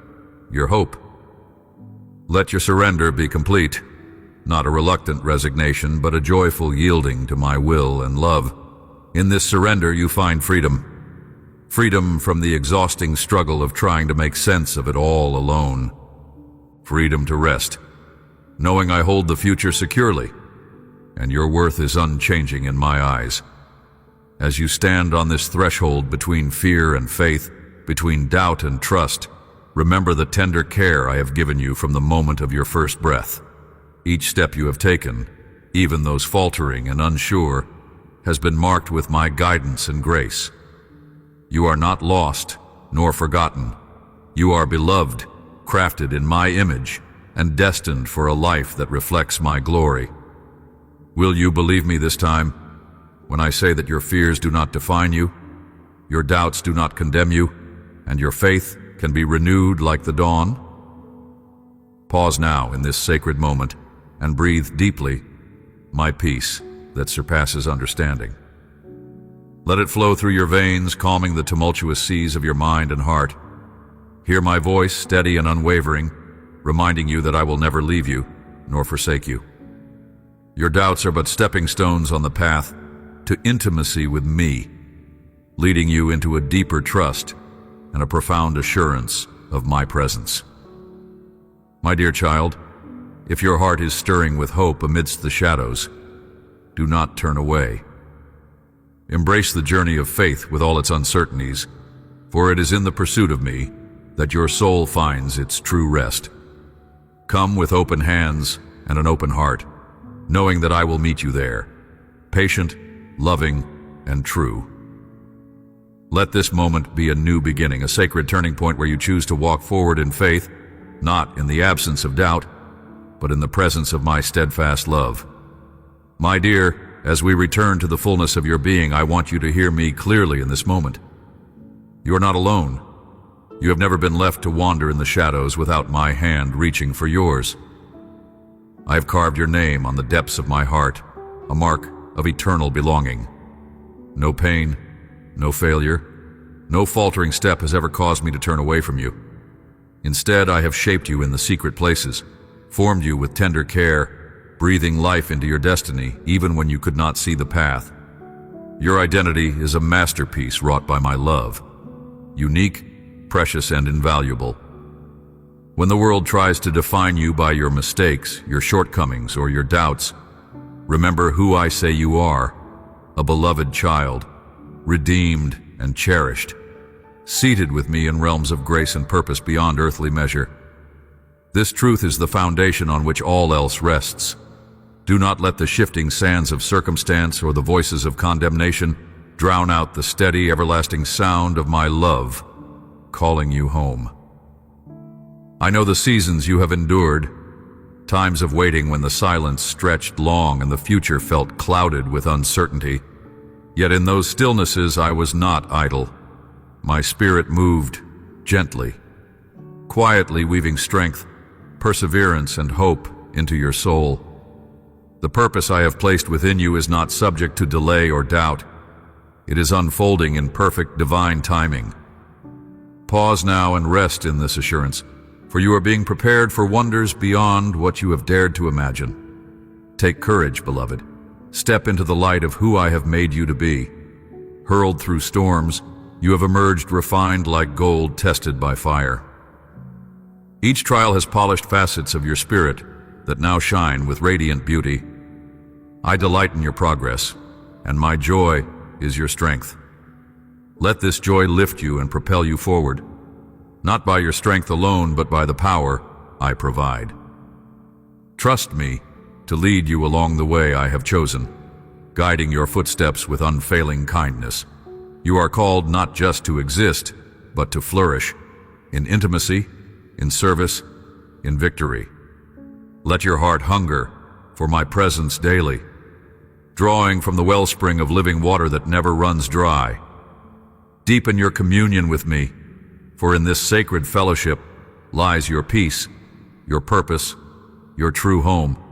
your hope. Let your surrender be complete, not a reluctant resignation, but a joyful yielding to my will and love. In this surrender you find freedom. Freedom from the exhausting struggle of trying to make sense of it all alone. Freedom to rest, knowing I hold the future securely, and your worth is unchanging in my eyes. As you stand on this threshold between fear and faith, between doubt and trust, remember the tender care I have given you from the moment of your first breath. Each step you have taken, even those faltering and unsure, has been marked with my guidance and grace. You are not lost nor forgotten. You are beloved, crafted in my image, and destined for a life that reflects my glory. Will you believe me this time when I say that your fears do not define you, your doubts do not condemn you, and your faith can be renewed like the dawn? Pause now in this sacred moment and breathe deeply my peace that surpasses understanding. Let it flow through your veins, calming the tumultuous seas of your mind and heart. Hear my voice, steady and unwavering, reminding you that I will never leave you nor forsake you. Your doubts are but stepping stones on the path to intimacy with me, leading you into a deeper trust and a profound assurance of my presence. My dear child, if your heart is stirring with hope amidst the shadows, do not turn away. Embrace the journey of faith with all its uncertainties, for it is in the pursuit of me that your soul finds its true rest. Come with open hands and an open heart, knowing that I will meet you there, patient, loving, and true. Let this moment be a new beginning, a sacred turning point where you choose to walk forward in faith, not in the absence of doubt, but in the presence of my steadfast love. My dear, as we return to the fullness of your being, I want you to hear me clearly in this moment. You are not alone. You have never been left to wander in the shadows without my hand reaching for yours. I have carved your name on the depths of my heart, a mark of eternal belonging. No pain, no failure, no faltering step has ever caused me to turn away from you. Instead, I have shaped you in the secret places, formed you with tender care, breathing life into your destiny even when you could not see the path. Your identity is a masterpiece wrought by my love, unique, precious, and invaluable. When the world tries to define you by your mistakes, your shortcomings, or your doubts, remember who I say you are, a beloved child, redeemed and cherished, seated with me in realms of grace and purpose beyond earthly measure. This truth is the foundation on which all else rests. Do not let the shifting sands of circumstance or the voices of condemnation drown out the steady, everlasting sound of my love, calling you home. I know the seasons you have endured, times of waiting when the silence stretched long and the future felt clouded with uncertainty. Yet in those stillnesses I was not idle. My spirit moved gently, quietly weaving strength, perseverance, and hope into your soul. The purpose I have placed within you is not subject to delay or doubt. It is unfolding in perfect divine timing. Pause now and rest in this assurance, for you are being prepared for wonders beyond what you have dared to imagine. Take courage, beloved. Step into the light of who I have made you to be. Hurled through storms, you have emerged refined like gold tested by fire. Each trial has polished facets of your spirit that now shine with radiant beauty. I delight in your progress, and my joy is your strength. Let this joy lift you and propel you forward, not by your strength alone, but by the power I provide. Trust me to lead you along the way I have chosen, guiding your footsteps with unfailing kindness. You are called not just to exist, but to flourish, in intimacy, in service, in victory. Let your heart hunger for my presence daily, drawing from the wellspring of living water that never runs dry. Deepen your communion with me, for in this sacred fellowship lies your peace, your purpose, your true home.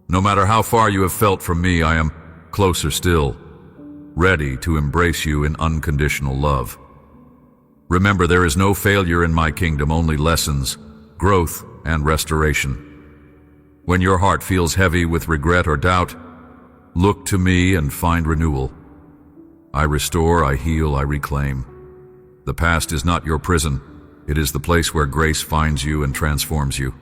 No matter how far you have felt from me, I am closer still, ready to embrace you in unconditional love. Remember, there is no failure in my kingdom, only lessons, growth, and restoration. When your heart feels heavy with regret or doubt, look to me and find renewal. I restore, I heal, I reclaim. The past is not your prison. It is the place where grace finds you and transforms you.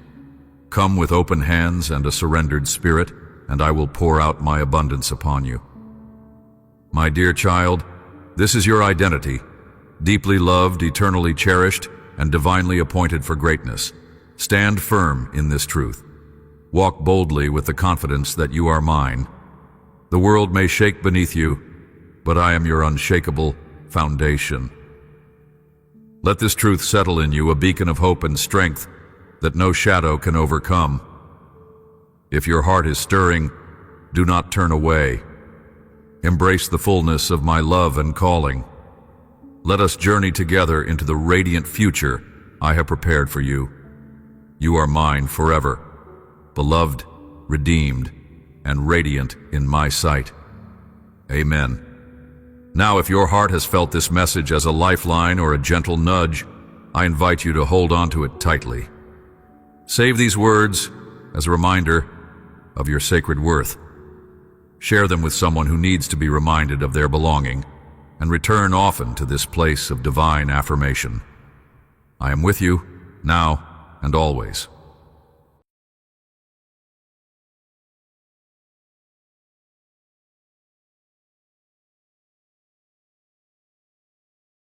Come with open hands and a surrendered spirit, and I will pour out my abundance upon you. My dear child, this is your identity, deeply loved, eternally cherished, and divinely appointed for greatness. Stand firm in this truth. Walk boldly with the confidence that you are mine. The world may shake beneath you, but I am your unshakable foundation. Let this truth settle in you, a beacon of hope and strength that no shadow can overcome. If your heart is stirring, do not turn away. Embrace the fullness of my love and calling. Let us journey together into the radiant future I have prepared for you. You are mine forever, beloved, redeemed, and radiant in my sight. Amen. Now, if your heart has felt this message as a lifeline or a gentle nudge, I invite you to hold on to it tightly. Save these words as a reminder of your sacred worth. Share them with someone who needs to be reminded of their belonging, and return often to this place of divine affirmation. I am with you, now and always.